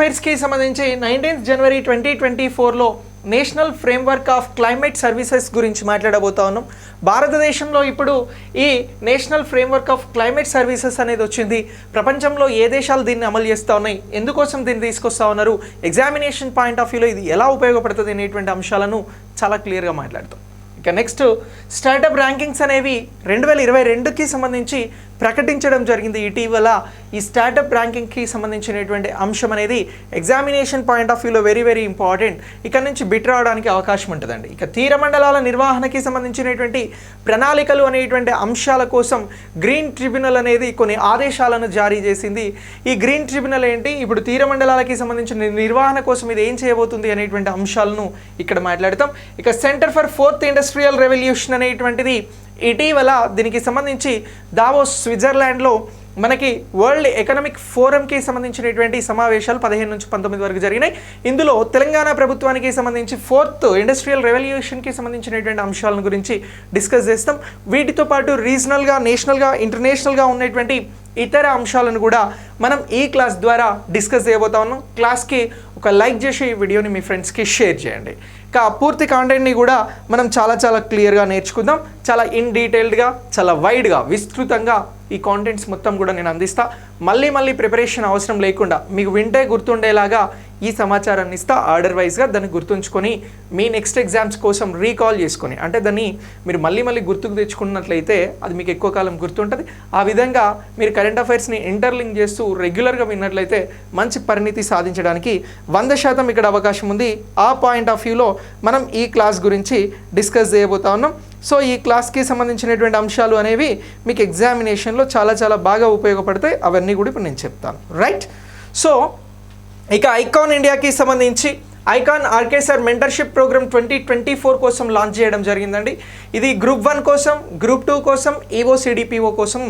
అఫైర్స్కి సంబంధించి 19th జనవరి 2024లో national framework of climate services గురించి మాట్లాడబోతా ఉన్నాం. భారతదేశంలో ఇప్పుడు ఈ national framework of climate services అనేది వచ్చింది. ప్రపంచంలో ఏ దేశాలు దీన్ని అమలు చేస్తూ ఉన్నాయి, ఎందుకోసం దీన్ని తీసుకొస్తా ఉన్నారు, ఎగ్జామినేషన్ పాయింట్ ఆఫ్ వ్యూలో ఇది ఎలా ఉపయోగపడుతుంది అనేటువంటి అంశాలను చాలా క్లియర్గా మాట్లాడతాం. ఇక నెక్స్ట్ స్టార్టప్ ర్యాంకింగ్స్ అనేవి 2022కి సంబంధించి ప్రకటించడం జరిగింది. ఇటీవల ఈ స్టార్టప్ ర్యాంకింగ్కి సంబంధించినటువంటి అంశం అనేది ఎగ్జామినేషన్ పాయింట్ ఆఫ్ వ్యూలో వెరీ వెరీ ఇంపార్టెంట్. ఇక్కడ నుంచి బిట్ రావడానికి అవకాశం ఉంటుందండి. ఇక తీర మండలాల నిర్వహణకి సంబంధించినటువంటి ప్రణాళికలు అనేటువంటి అంశాల కోసం గ్రీన్ ట్రిబ్యునల్ అనేది కొన్ని ఆదేశాలను జారీ చేసింది. ఈ గ్రీన్ ట్రిబ్యునల్ ఏంటి, ఇప్పుడు తీర మండలాలకి సంబంధించిన నిర్వహణ కోసం ఇది ఏం చేయబోతుంది అనేటువంటి అంశాలను ఇక్కడ మాట్లాడతాం. ఇక centre for fourth industrial revolution అనేటువంటిది ఇటీవల దీనికి సంబంధించి దావోస్ స్విట్జర్లాండ్లో మనకి వరల్డ్ ఎకనామిక్ ఫోరంకి సంబంధించినటువంటి సమావేశాలు 15 నుంచి 19 వరకు జరిగినాయి. ఇందులో తెలంగాణ ప్రభుత్వానికి సంబంధించి ఫోర్త్ ఇండస్ట్రియల్ రెవల్యూషన్కి సంబంధించినటువంటి అంశాలను గురించి డిస్కస్ చేస్తాం. వీటితో పాటు రీజనల్గా, నేషనల్గా, ఇంటర్నేషనల్గా ఉన్నటువంటి ఇతర అంశాలను కూడా మనం ఈ క్లాస్ ద్వారా డిస్కస్ చేయబోతా ఉన్నాం. క్లాస్కి ఒక లైక్ చేసి ఈ వీడియోని మీ ఫ్రెండ్స్కి షేర్ చేయండి. ఇక పూర్తి కాంటెంట్ని కూడా మనం చాలా క్లియర్గా నేర్చుకుందాం. చాలా ఇన్ డీటెయిల్డ్గా, చాలా వైడ్గా, విస్తృతంగా ఈ కాంటెంట్స్ మొత్తం కూడా నేను అందిస్తా. మళ్ళీ ప్రిపరేషన్ అవసరం లేకుండా మీకు వింటే గుర్తుండేలాగా ఈ సమాచారాన్ని ఇస్తా. ఆర్డర్ వైజ్గా దాన్ని గుర్తుంచుకొని మీ నెక్స్ట్ ఎగ్జామ్స్ కోసం రీకాల్ చేసుకొని, అంటే దాన్ని మీరు మళ్ళీ గుర్తుకు తెచ్చుకున్నట్లయితే అది మీకు ఎక్కువ కాలం గుర్తుంటుంది. ఆ విధంగా మీరు కరెంట్ అఫైర్స్ని ఇంటర్లింక్ చేస్తూ రెగ్యులర్గా విన్నట్లయితే మంచి పరిణితి సాధించడానికి 100% ఇక్కడ అవకాశం ఉంది. ఆ పాయింట్ ఆఫ్ వ్యూలో మనం ఈ క్లాస్ గురించి డిస్కస్ చేయబోతా ఉన్నాం. సో ఈ క్లాస్కి సంబంధించినటువంటి అంశాలు అనేవి మీకు ఎగ్జామినేషన్లో చాలా బాగా ఉపయోగపడతాయి. అవన్నీ కూడా ఇప్పుడు నేను చెప్తాను, రైట్? సో ఇక ఐకాన్ ఇండియాకి సంబంధించి ఐకాన్ ఆర్కేసర్ మెంటర్షిప్ ప్రోగ్రామ్ 2024 కోసం లాంచ్ చేయడం జరిగిందండి. ఇది గ్రూప్ 1 కోసం, గ్రూప్ 2 కోసం, ఈవో సిడిపిఓ కోసం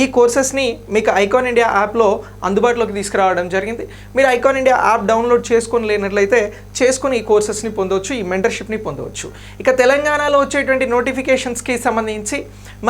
ఈ కోర్సెస్ని మీకు ఐకాన్ ఇండియా యాప్లో అందుబాటులోకి తీసుకురావడం జరిగింది. మీరు ఐకాన్ ఇండియా యాప్ డౌన్లోడ్ చేసుకొని లేనట్లయితే చేసుకొని ఈ కోర్సెస్ని పొందవచ్చు, ఈ మెంటర్షిప్ని పొందవచ్చు. ఇక తెలంగాణలో వచ్చేటువంటి నోటిఫికేషన్స్కి సంబంధించి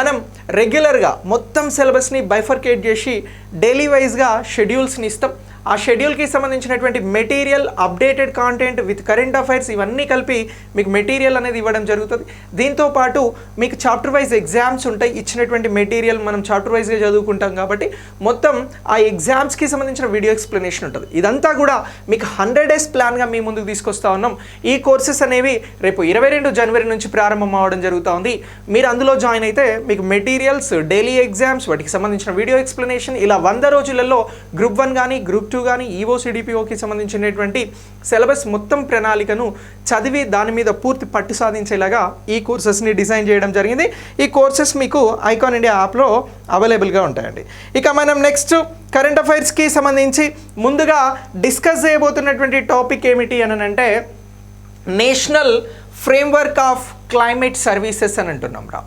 మనం రెగ్యులర్గా మొత్తం సిలబస్ని బైఫర్కేట్ చేసి డైలీ వైజ్గా షెడ్యూల్స్ని ఇస్తాం. ఆ షెడ్యూల్కి సంబంధించినటువంటి material, updated content with current affairs ఇవన్నీ కలిపి మీకు మెటీరియల్ అనేది ఇవ్వడం జరుగుతుంది. దీంతోపాటు మీకు చాప్టర్ వైజ్ ఎగ్జామ్స్ ఉంటాయి. ఇచ్చినటువంటి మెటీరియల్ మనం చాప్టర్ వైజ్గా చదువుకుంటాం కాబట్టి మొత్తం ఆ ఎగ్జామ్స్కి సంబంధించిన వీడియో ఎక్స్ప్లెనేషన్ ఉంటుంది. ఇదంతా కూడా మీకు 100 days ప్లాన్గా మీ ముందుకు తీసుకొస్తా ఉన్నాం. ఈ కోర్సెస్ అనేవి రేపు 22 జనవరి నుంచి ప్రారంభం అవ్వడం జరుగుతూ ఉంది. మీరు అందులో జాయిన్ అయితే మీకు మెటీరియల్స్, డైలీ ఎగ్జామ్స్, వాటికి సంబంధించిన వీడియో ఎక్స్ప్లెనేషన్ ఇలా 100 రోజులలో గ్రూప్ 1 కానీ, గ్రూప్ 2 కానీ, ఈవో సిడిపిఓకి సంబంధించినటువంటి సిలబస్ మొత్తం ప్రణాళికను చదివి దాని మీద పూర్తి పట్టు సాధించేలాగా ఈ కోర్సెస్ని డిజైన్ చేయడం జరిగింది. ఈ కోర్సెస్ మీకు ఐకాన్ ఇండియా యాప్లో అవైలబుల్గా ఉంటాయండి. ఇక మనం నెక్స్ట్ కరెంట్ అఫైర్స్కి సంబంధించి ముందుగా డిస్కస్ చేయబోతున్నటువంటి టాపిక్ ఏమిటి అని అంటే national framework of climate services అని అంటున్నాం రా.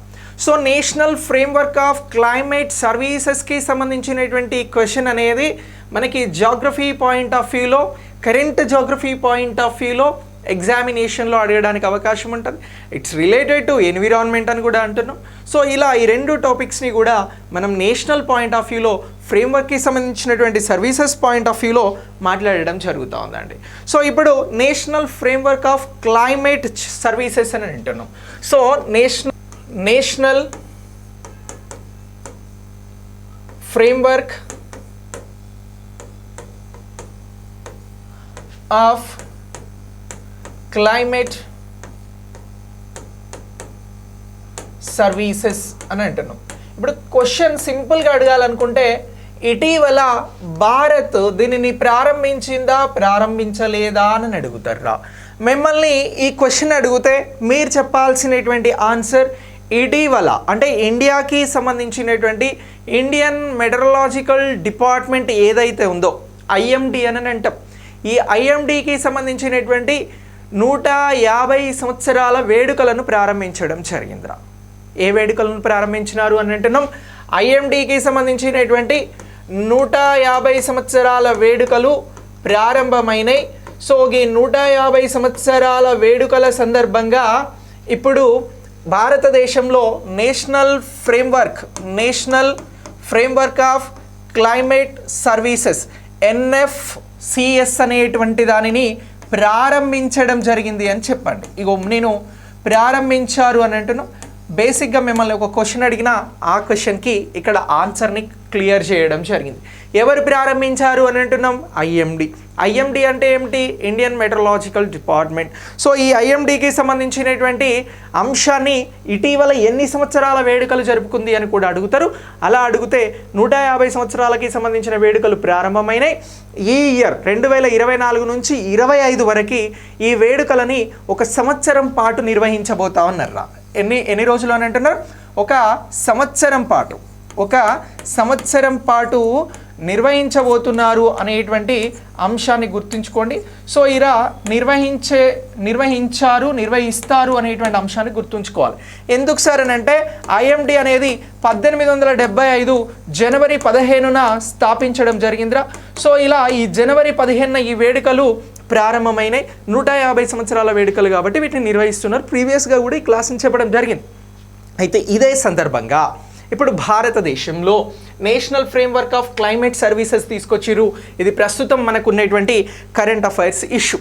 So national framework of climate సర్వీసెస్కి సంబంధించినటువంటి క్వశ్చన్ అనేది మనకి జాగ్రఫీ పాయింట్ ఆఫ్ వ్యూలో, కరెంట్ జాగ్రఫీ పాయింట్ ఆఫ్ వ్యూలో ఎగ్జామినేషన్లో అడగడానికి అవకాశం ఉంటుంది. ఇట్స్ రిలేటెడ్ టు ఎన్విరాన్మెంట్ అని కూడా అంటున్నాం. సో ఇలా ఈ 2 టాపిక్స్ని కూడా మనం నేషనల్ పాయింట్ ఆఫ్ వ్యూలో, ఫ్రేమ్వర్క్కి సంబంధించినటువంటి సర్వీసెస్ పాయింట్ ఆఫ్ వ్యూలో మాట్లాడడం జరుగుతూ ఉందండి. సో ఇప్పుడు national framework of climate services అని అంటున్నాం. So national framework of climate services అని అంటున్నాం. ఇప్పుడు క్వశ్చన్ సింపుల్గా అడగాలనుకుంటే ఇటీవల భారత్ దీనిని ప్రారంభించిందా, ప్రారంభించలేదా అని అడుగుతారా. మిమ్మల్ని ఈ క్వశ్చన్ అడిగితే మీరు చెప్పాల్సినటువంటి ఆన్సర్ ఇటీవల, అంటే ఇండియాకి సంబంధించినటువంటి ఇండియన్ మెటరలాజికల్ డిపార్ట్మెంట్ ఏదైతే ఉందో ఐఎండి అని అంటాం. ఈ ఐఎండికి సంబంధించినటువంటి 150 సంవత్సరాల వేడుకలను ప్రారంభించడం జరిగిందిరా. ఏ వేడుకలను ప్రారంభించినారు అని అంటున్నాం? ఐఎండికి సంబంధించినటువంటి 150 సంవత్సరాల వేడుకలు ప్రారంభమైనాయి. సో ఈ 150 సంవత్సరాల వేడుకల సందర్భంగా ఇప్పుడు భారతదేశంలో national framework of climate services NFSS CS అనేటువంటి దానిని ప్రారంభించడం జరిగింది అని చెప్పండి. ఇగో నేను ప్రారంభించారు అని అంటున్నాను. బేసిక్గా మిమ్మల్ని ఒక క్వశ్చన్ అడిగినా ఆ క్వశ్చన్కి ఇక్కడ ఆన్సర్ని క్లియర్ చేయడం జరిగింది. ఎవరు ప్రారంభించారు అని అంటున్నాం? ఐఎండి అంటే ఏమిటి? Indian metrological department. సో ఈ ఐఎండికి సంబంధించినటువంటి అంశాన్ని ఇటీవల ఎన్ని సంవత్సరాల వేడుకలు జరుపుకుంది అని కూడా అడుగుతారు. అలా అడిగితే 150 సంవత్సరాలకి సంబంధించిన వేడుకలు ప్రారంభమైనాయి. ఈ ఇయర్ 2024 నుంచి 25 వరకు ఈ వేడుకలని ఒక సంవత్సరం పాటు నిర్వహించబోతా ఉన్నారు. ఎన్ని రోజులు అని అంటున్నారు? ఒక సంవత్సరం పాటు నిర్వహించబోతున్నారు అనేటువంటి అంశాన్ని గుర్తుంచుకోండి. సో ఇలా నిర్వహిస్తారు అనేటువంటి అంశాన్ని గుర్తుంచుకోవాలి. ఎందుకు సార్ అని అంటే ఐఎండి అనేది 1875 జనవరి 15న స్థాపించడం జరిగిందిరా. సో ఇలా ఈ జనవరి 15న ఈ వేడుకలు ప్రారంభమైనాయి. 150 సంవత్సరాల వేడుకలు కాబట్టి వీటిని నిర్వహిస్తున్నారు. ప్రీవియస్గా కూడా ఈ క్లాస్ని చెప్పడం జరిగింది. అయితే ఇదే సందర్భంగా ఇప్పుడు భారతదేశంలో national framework of climate services తీసుకొచ్చిరు. ఇది ప్రస్తుతం మనకు ఉన్నటువంటి కరెంట్ అఫైర్స్ ఇష్యూ.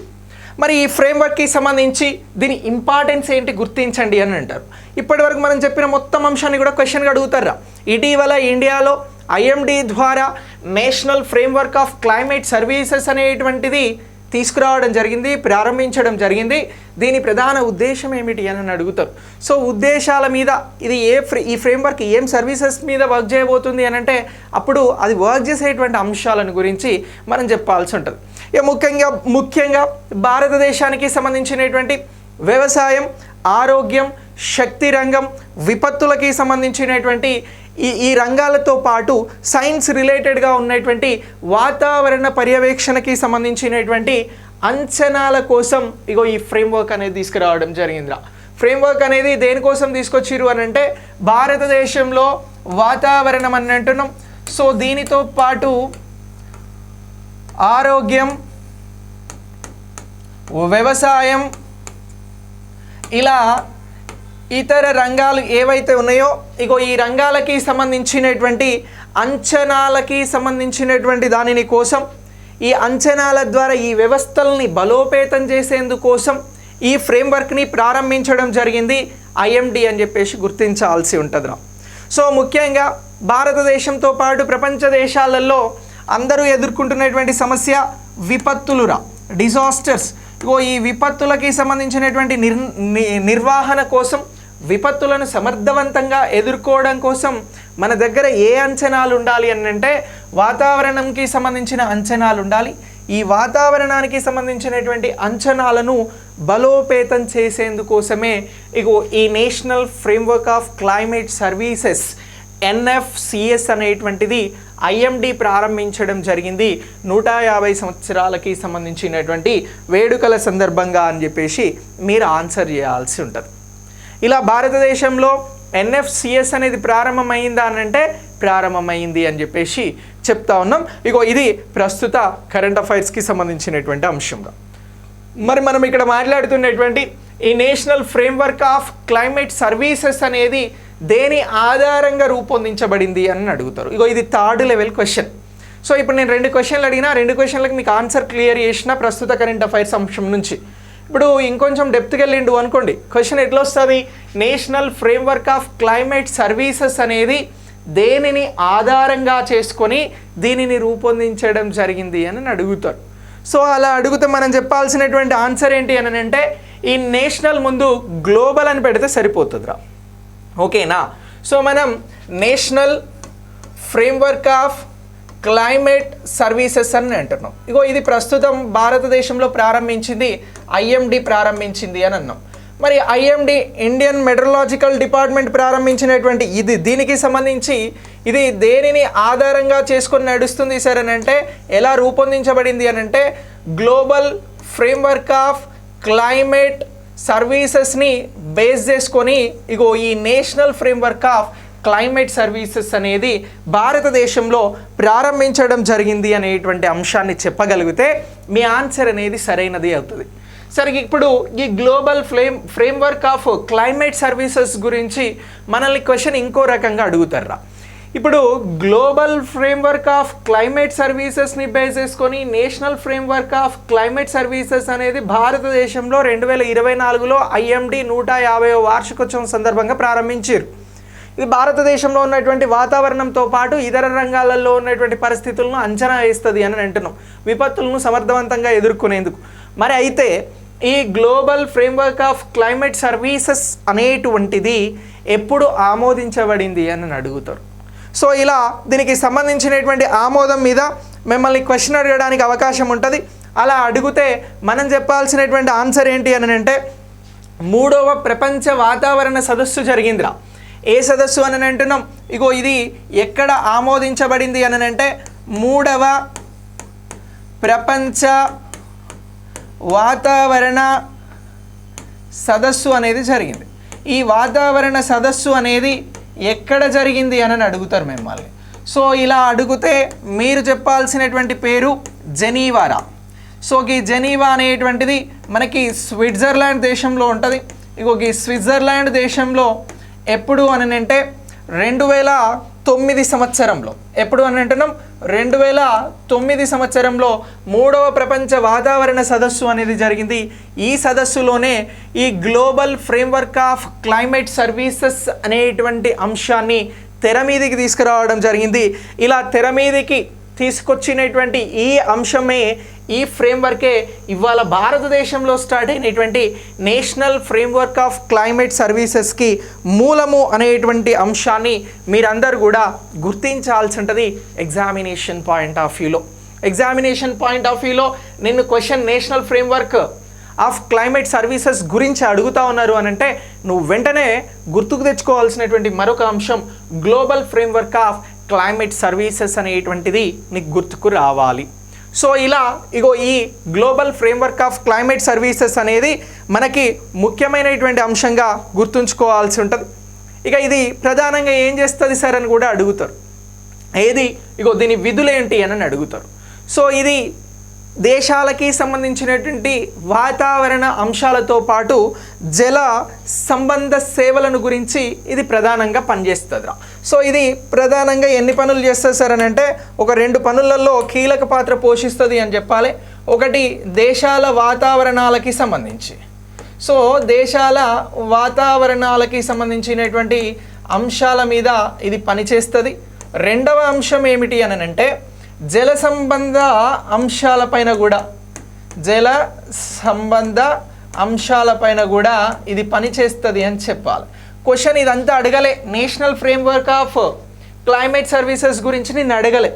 మరి ఈ ఫ్రేమ్వర్క్కి సంబంధించి దీని ఇంపార్టెన్స్ ఏంటి గుర్తించండి అని అంటారు. ఇప్పటివరకు మనం చెప్పిన మొత్తం అంశాన్ని కూడా క్వశ్చన్గా అడుగుతారా. ఇటీవల ఇండియాలో ఐఎండి ద్వారా national framework of climate services అనేటువంటిది తీసుకురావడం జరిగింది, ప్రారంభించడం జరిగింది. దీని ప్రధాన ఉద్దేశం ఏమిటి అని అడుగుతారు. సో ఉద్దేశాల మీద ఇది ఈ ఫ్రేమ్వర్క్ ఏం సర్వీసెస్ మీద వర్క్ చేయబోతుంది అని అంటే అప్పుడు అది వర్క్ చేసేటువంటి అంశాలను గురించి మనం చెప్పాల్సి ఉంటుంది. ఇక ముఖ్యంగా భారతదేశానికి సంబంధించినటువంటి వ్యవసాయం, ఆరోగ్యం, శక్తి రంగం, విపత్తులకి సంబంధించినటువంటి ఈ రంగాలతో పాటు సైన్స్ రిలేటెడ్గా ఉన్నటువంటి వాతావరణ పర్యవేక్షణకి సంబంధించినటువంటి అంచనాల కోసం ఇగో ఈ ఫ్రేమ్వర్క్ అనేది తీసుకురావడం జరిగిందిరా. ఫ్రేమ్వర్క్ అనేది దేనికోసం తీసుకొచ్చిరు అని అంటే భారతదేశంలో వాతావరణం అని అంటున్నాం. సో దీనితో పాటు ఆరోగ్యం, వ్యవసాయం, ఇలా ఇతర రంగాలు ఏవైతే ఉన్నాయో ఇగో ఈ రంగాలకి సంబంధించినటువంటి అంచనాలకి సంబంధించినటువంటి దానిని కోసం, ఈ అంచనాల ద్వారా ఈ వ్యవస్థల్ని బలోపేతం చేసేందుకోసం ఈ ఫ్రేమ్వర్క్ని ప్రారంభించడం జరిగింది ఐఎండి అని చెప్పేసి గుర్తించాల్సి ఉంటుందిరా. సో ముఖ్యంగా భారతదేశంతో పాటు ప్రపంచ దేశాలలో అందరూ ఎదుర్కొంటున్నటువంటి సమస్య విపత్తులురా, డిజాస్టర్స్. ఇగో ఈ విపత్తులకి సంబంధించినటువంటి నిర్వహణ కోసం, విపత్తులను సమర్థవంతంగా ఎదుర్కోవడం కోసం మన దగ్గర ఏ అంచనాలు ఉండాలి అని అంటే వాతావరణంకి సంబంధించిన అంచనాలు ఉండాలి. ఈ వాతావరణానికి సంబంధించినటువంటి అంచనాలను బలోపేతం చేసేందుకోసమే ఇగో ఈ national framework of climate services NFCS అనేటువంటిది ఐఎండి ప్రారంభించడం జరిగింది 150 సంవత్సరాలకి సంబంధించినటువంటి వేడుకల సందర్భంగా అని చెప్పేసి మీరు ఆన్సర్ చేయాల్సి ఉంటుంది. ఇలా భారతదేశంలో NFCS అనేది ప్రారంభమైందా అని అంటే ప్రారంభమైంది అని చెప్పేసి చెప్తా ఉన్నాం. ఇగో ఇది ప్రస్తుత కరెంట్ అఫైర్స్కి సంబంధించినటువంటి అంశంగా. మరి మనం ఇక్కడ మాట్లాడుతున్నటువంటి ఈ national framework of climate services అనేది దేని ఆధారంగా రూపొందించబడింది అని అడుగుతారు. ఇగో ఇది 3rd లెవెల్ క్వశ్చన్. సో ఇప్పుడు నేను 2 క్వశ్చన్లు అడిగినా 2 క్వశ్చన్లకు మీకు ఆన్సర్ క్లియర్ చేసిన ప్రస్తుత కరెంట్ అఫైర్స్ అంశం నుంచి. ఇప్పుడు ఇంకొంచెం డెప్త్కి వెళ్ళిండు అనుకోండి, క్వశ్చన్ ఎట్లా వస్తుంది? National framework of climate services అనేది దేనిని ఆధారంగా చేసుకొని దీనిని రూపొందించడం జరిగింది అని అడుగుతారు. సో అలా అడిగితే మనం చెప్పాల్సినటువంటి ఆన్సర్ ఏంటి అని అంటే ఈ నేషనల్ ముందు గ్లోబల్ అని పెడితే సరిపోతుందిరా. ఓకేనా? సో మనం national framework of climate services అని అంటున్నాం. ఇగో ఇది ప్రస్తుతం భారతదేశంలో ప్రారంభించింది ఐఎండి ప్రారంభించింది అని అన్నాం. మరి ఐఎండి ఇండియన్ మెట్రలాజికల్ డిపార్ట్మెంట్ ప్రారంభించినటువంటి దీనికి సంబంధించి ఇది దేనిని ఆధారంగా చేసుకొని నడుస్తుంది సార్ అని అంటే ఎలా రూపొందించబడింది అని అంటే గ్లోబల్ ఫ్రేమ్వర్క్ ఆఫ్ క్లైమేట్ సర్వీసెస్ని బేస్ చేసుకొని ఇగో ఈ national framework of climate services అనేది భారతదేశంలో ప్రారంభించడం జరిగింది అనేటువంటి అంశాన్ని చెప్పగలిగితే మీ ఆన్సర్ అనేది సరైనది అవుతుంది. సరే, ఇప్పుడు ఈ global framework of climate services గురించి మనల్ని క్వశ్చన్ ఇంకో రకంగా అడుగుతారా. ఇప్పుడు గ్లోబల్ ఫ్రేమ్వర్క్ ఆఫ్ క్లైమేట్ సర్వీసెస్ని బేస్ చేసుకొని national framework of climate services అనేది భారతదేశంలో 2024లో IMD 150వ వార్షికోత్సవం సందర్భంగా ప్రారంభించారు. ఇది భారతదేశంలో ఉన్నటువంటి వాతావరణంతో పాటు ఇతర రంగాలలో ఉన్నటువంటి పరిస్థితులను అంచనా వేస్తుంది అని అంటున్నాం, విపత్తులను సమర్థవంతంగా ఎదుర్కొనేందుకు. మరి అయితే ఈ global framework of climate services అనేటువంటిది ఎప్పుడు ఆమోదించబడింది అని అడుగుతారు. సో ఇలా దీనికి సంబంధించినటువంటి ఆమోదం మీద మిమ్మల్ని క్వశ్చన్ అడగడానికి అవకాశం ఉంటుంది. అలా అడిగితే మనం చెప్పాల్సినటువంటి ఆన్సర్ ఏంటి అని అంటే 3వ ప్రపంచ వాతావరణ సదస్సు జరిగిందిరా. ఏ సదస్సు అని అంటున్నాం? ఇగో ఇది ఎక్కడ ఆమోదించబడింది అని అంటే 3వ ప్రపంచ వాతావరణ సదస్సు అనేది జరిగింది. ఈ వాతావరణ సదస్సు అనేది ఎక్కడ జరిగింది అని అడుగుతారు మిమ్మల్ని. సో ఇలా అడిగితే మీరు చెప్పాల్సినటువంటి పేరు జెనీవారా. సో ఈ జెనీవా అనేటువంటిది మనకి స్విట్జర్లాండ్ దేశంలో ఉంటుంది. ఇగో ఈ స్విట్జర్లాండ్ దేశంలో ఎప్పుడు అని అంటే 2009 సంవత్సరంలో, ఎప్పుడు అని అంటున్నాం 2009 సంవత్సరంలో 3వ ప్రపంచ వాతావరణ సదస్సు అనేది జరిగింది. ఈ సదస్సులోనే ఈ global framework of climate services అనేటువంటి అంశాన్ని తెర మీదికి తీసుకురావడం జరిగింది. ఇలా తెర మీదికి తీసుకొచ్చినటువంటి ఈ అంశమే, ఈ ఫ్రేమ్వర్కే ఇవాళ భారతదేశంలో స్టార్ట్ అయినటువంటి నేషనల్ ఫ్రేమ్వర్క్ ఆఫ్ క్లైమేట్ సర్వీసెస్కి మూలము అనేటువంటి అంశాన్ని మీరందరూ కూడా గుర్తించాల్సి ఉంటుంది ఎగ్జామినేషన్ పాయింట్ ఆఫ్ వ్యూలో. ఎగ్జామినేషన్ పాయింట్ ఆఫ్ వ్యూలో నిన్ను question national framework of climate services గురించి అడుగుతా ఉన్నారు అని అంటే నువ్వు వెంటనే గుర్తుకు తెచ్చుకోవాల్సినటువంటి మరొక అంశం global framework of climate services అనేటువంటిది నీకు గుర్తుకు రావాలి. సో ఇలా ఇగో ఈ global framework of climate services అనేది మనకి ముఖ్యమైనటువంటి అంశంగా గుర్తుంచుకోవాల్సి ఉంటుంది. ఇక ఇది ప్రధానంగా ఏం చేస్తుంది సార్ అని కూడా అడుగుతారు. ఏది? ఇగో దీని విధులేంటి అని అడుగుతారు. సో ఇది దేశాలకి సంబంధించినటువంటి వాతావరణ అంశాలతో పాటు జల సంబంధ సేవలను గురించి ఇది ప్రధానంగా పనిచేస్తుంది. సో ఇది ప్రధానంగా ఎన్ని పనులు చేస్తుంది సార్ అని అంటే ఒక 2 పనులలో కీలక పాత్ర పోషిస్తుంది అని చెప్పాలి. ఒకటి దేశాల వాతావరణాలకి సంబంధించి, సో దేశాల వాతావరణాలకి సంబంధించినటువంటి అంశాల మీద ఇది పనిచేస్తుంది. రెండవ అంశం ఏమిటి అని అంటే జల సంబంధ అంశాలపైన కూడా, జల సంబంధ అంశాలపైన కూడా ఇది పనిచేస్తుంది అని చెప్పాలి. క్వశ్చన్ ఇదంతా అడగలే, national framework of climate services గురించి నేను అడగలే,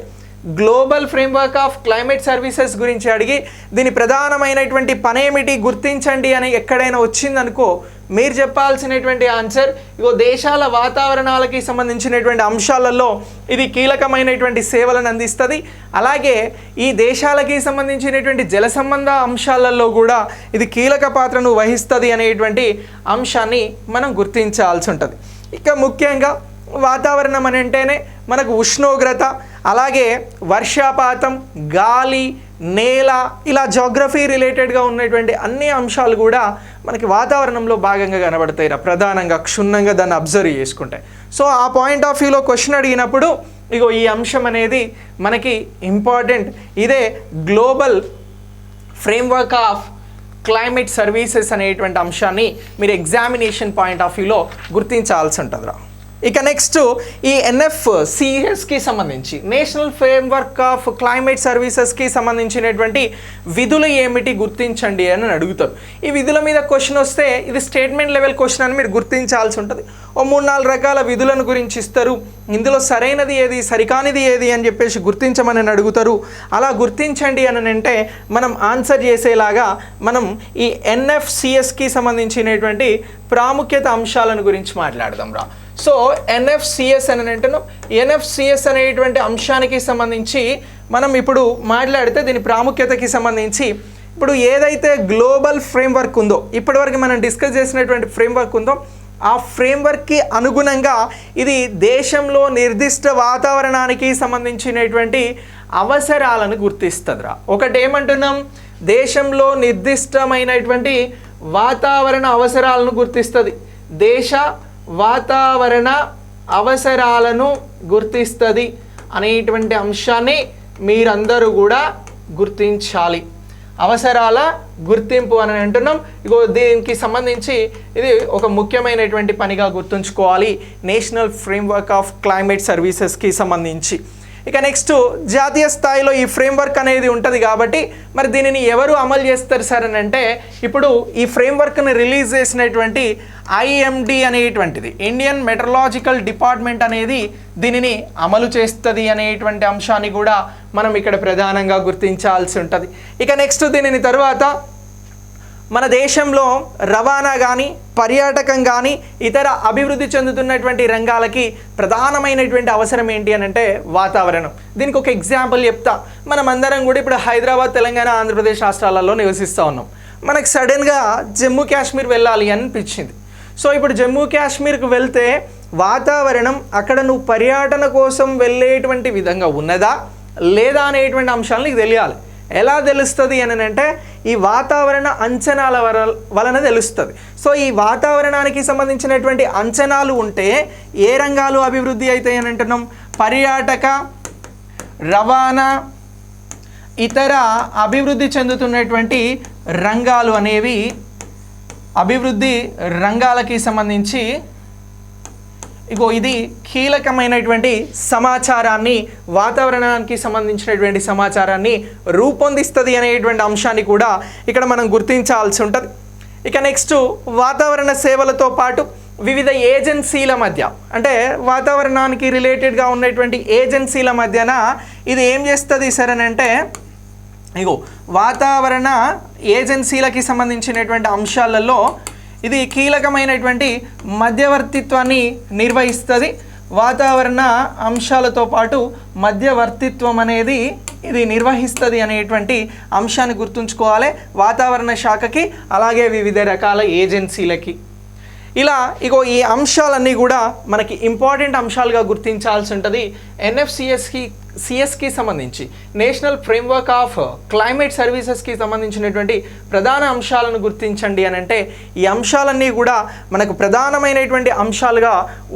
global framework of climate services గురించి అడిగి దీని ప్రధానమైనటువంటి పనేమిటి గుర్తించండి అని ఎక్కడైనా వచ్చిందనుకో మీరు చెప్పాల్సినటువంటి ఆన్సర్ ఇగో దేశాల వాతావరణాలకి సంబంధించినటువంటి అంశాలలో ఇది కీలకమైనటువంటి సేవలను అందిస్తుంది. అలాగే ఈ దేశాలకి సంబంధించినటువంటి జల సంబంధ అంశాలలో కూడా ఇది కీలక పాత్రను వహిస్తుంది అనేటువంటి అంశాన్ని మనం గుర్తించాల్సి ఉంటుంది. ఇక ముఖ్యంగా వాతావరణం అని అంటేనే మనకు ఉష్ణోగ్రత, అలాగే వర్షపాతం, గాలి, నేల, ఇలా జాగ్రఫీ రిలేటెడ్గా ఉన్నటువంటి అన్ని అంశాలు కూడా మనకి వాతావరణంలో భాగంగా కనబడతాయి ప్రధానంగా క్షుణ్ణంగా దాన్ని అబ్జర్వ్ చేసుకుంటే. సో ఆ పాయింట్ ఆఫ్ వ్యూలో క్వశ్చన్ అడిగినప్పుడు ఇగో ఈ అంశం అనేది మనకి ఇంపార్టెంట్. ఇదే global framework of climate services అనేటువంటి అంశాన్ని మీరు ఎగ్జామినేషన్ పాయింట్ ఆఫ్ వ్యూలో గుర్తించాల్సి ఉంటుంది. ఇక నెక్స్ట్ ఈ NFCSకి సంబంధించి నేషనల్ ఫ్రేమ్వర్క్ ఆఫ్ క్లైమేట్ సర్వీసెస్కి సంబంధించినటువంటి విధులు ఏమిటి గుర్తించండి అని అడుగుతారు. ఈ విధుల మీద క్వశ్చన్ వస్తే ఇది స్టేట్మెంట్ లెవెల్ క్వశ్చన్ అని మీరు గుర్తించాల్సి ఉంటుంది. ఓ 3-4 రకాల విధులను గురించి ఇస్తారు. ఇందులో సరైనది ఏది, సరికానిది ఏది అని చెప్పేసి గుర్తించమని అడుగుతారు. అలా గుర్తించండి అని అంటే మనం ఆన్సర్ చేసేలాగా మనం ఈ NFCSకి సంబంధించినటువంటి ప్రాముఖ్యత అంశాలను గురించి మాట్లాడదాం రా. సో NFCS అని అంటున్నాం. NFCS అనేటువంటి అంశానికి సంబంధించి మనం ఇప్పుడు మాట్లాడితే దీని ప్రాముఖ్యతకి సంబంధించి ఇప్పుడు ఏదైతే గ్లోబల్ ఫ్రేమ్వర్క్ ఉందో, ఇప్పటివరకు మనం డిస్కస్ చేసినటువంటి ఫ్రేమ్వర్క్ ఉందో ఆ ఫ్రేమ్వర్క్కి అనుగుణంగా ఇది దేశంలో నిర్దిష్ట వాతావరణానికి సంబంధించినటువంటి అవసరాలను గుర్తిస్తుందిరా. ఒకటి ఏమంటున్నాం, దేశంలో నిర్దిష్టమైనటువంటి వాతావరణ అవసరాలను గుర్తిస్తుంది. దేశ వాతావరణ అవసరాలను గుర్తిస్తుంది అనేటువంటి అంశాన్ని మీరందరూ కూడా గుర్తించాలి. అవసరాల గుర్తింపు అని అంటున్నాం. ఇగో దీనికి సంబంధించి ఇది ఒక ముఖ్యమైనటువంటి పనిగా గుర్తుంచుకోవాలి నేషనల్ ఫ్రేమ్వర్క్ ఆఫ్ క్లైమేట్ సర్వీసెస్కి సంబంధించి. ఇక నెక్స్ట్ జాతీయ స్థాయిలో ఈ ఫ్రేమ్వర్క్ అనేది ఉంటుంది కాబట్టి మరి దీనిని ఎవరు అమలు చేస్తారు సార్ అని అంటే, ఇప్పుడు ఈ ఫ్రేమ్వర్క్ని రిలీజ్ చేసినటువంటి ఐఎండి అనేటువంటిది, ఇండియన్ మెట్రలాజికల్ డిపార్ట్మెంట్ అనేది దీనిని అమలు చేస్తుంది అనేటువంటి అంశాన్ని కూడా మనం ఇక్కడ ప్రధానంగా గుర్తించాల్సి ఉంటుంది. ఇక నెక్స్ట్ దీనిని తర్వాత మన దేశంలో రవాణా కానీ పర్యాటకం కానీ ఇతర అభివృద్ధి చెందుతున్నటువంటి రంగాలకి ప్రధానమైనటువంటి అవసరం ఏంటి అని అంటే వాతావరణం. దీనికి ఒక ఎగ్జాంపుల్ చెప్తా. మనం అందరం కూడా ఇప్పుడు హైదరాబాద్, తెలంగాణ, ఆంధ్రప్రదేశ్ రాష్ట్రాలలో నివసిస్తూ ఉన్నాం. మనకు సడన్గా జమ్మూ కాశ్మీర్ వెళ్ళాలి అనిపించింది. సో ఇప్పుడు జమ్మూ కాశ్మీర్కి వెళ్తే వాతావరణం అక్కడ నువ్వు పర్యటన కోసం వెళ్ళేటువంటి విధంగా ఉన్నదా లేదా అనేటువంటి అంశాలు నీకు తెలియాలి. ఎలా తెలుస్తుంది అని అంటే ఈ వాతావరణ అంచనాల వలన తెలుస్తుంది. సో ఈ వాతావరణానికి సంబంధించినటువంటి అంచనాలు ఉంటే ఏ రంగాలు అభివృద్ధి అవుతాయి అని అంటున్నాం? పర్యాటక, రవాణా, ఇతర అభివృద్ధి చెందుతున్నటువంటి రంగాలు అనేవి అభివృద్ధి రంగాలకి సంబంధించి ఇగో ఇది కీలకమైనటువంటి సమాచారాన్ని, వాతావరణానికి సంబంధించినటువంటి సమాచారాన్ని రూపొందిస్తుంది అనేటువంటి అంశాన్ని కూడా ఇక్కడ మనం గుర్తించాల్సి ఉంటుంది. ఇక నెక్స్ట్ వాతావరణ సేవలతో పాటు వివిధ ఏజెన్సీల మధ్య, అంటే వాతావరణానికి రిలేటెడ్గా ఉన్నటువంటి ఏజెన్సీల మధ్యన ఇది ఏం చేస్తుంది సార్ అని అంటే, ఇగో వాతావరణ ఏజెన్సీలకి సంబంధించినటువంటి అంశాలలో ఇది కీలకమైనటువంటి మధ్యవర్తిత్వాన్ని నిర్వహిస్తుంది. వాతావరణ అంశాలతో పాటు మధ్యవర్తిత్వం అనేది ఇది నిర్వహిస్తుంది అనేటువంటి అంశాన్ని గుర్తుంచుకోవాలి వాతావరణ శాఖకి, అలాగే వివిధ రకాల ఏజెన్సీలకి. ఇలా ఇగో ఈ అంశాలన్నీ కూడా మనకి ఇంపార్టెంట్ అంశాలుగా గుర్తించాల్సి ఉంటుంది. సిఎస్కి సంబంధించి నేషనల్ ఫ్రేమ్వర్క్ ఆఫ్ క్లైమేట్ సర్వీసెస్కి సంబంధించినటువంటి ప్రధాన అంశాలను గుర్తించండి అని అంటే, ఈ అంశాలన్నీ కూడా మనకు ప్రధానమైనటువంటి అంశాలుగా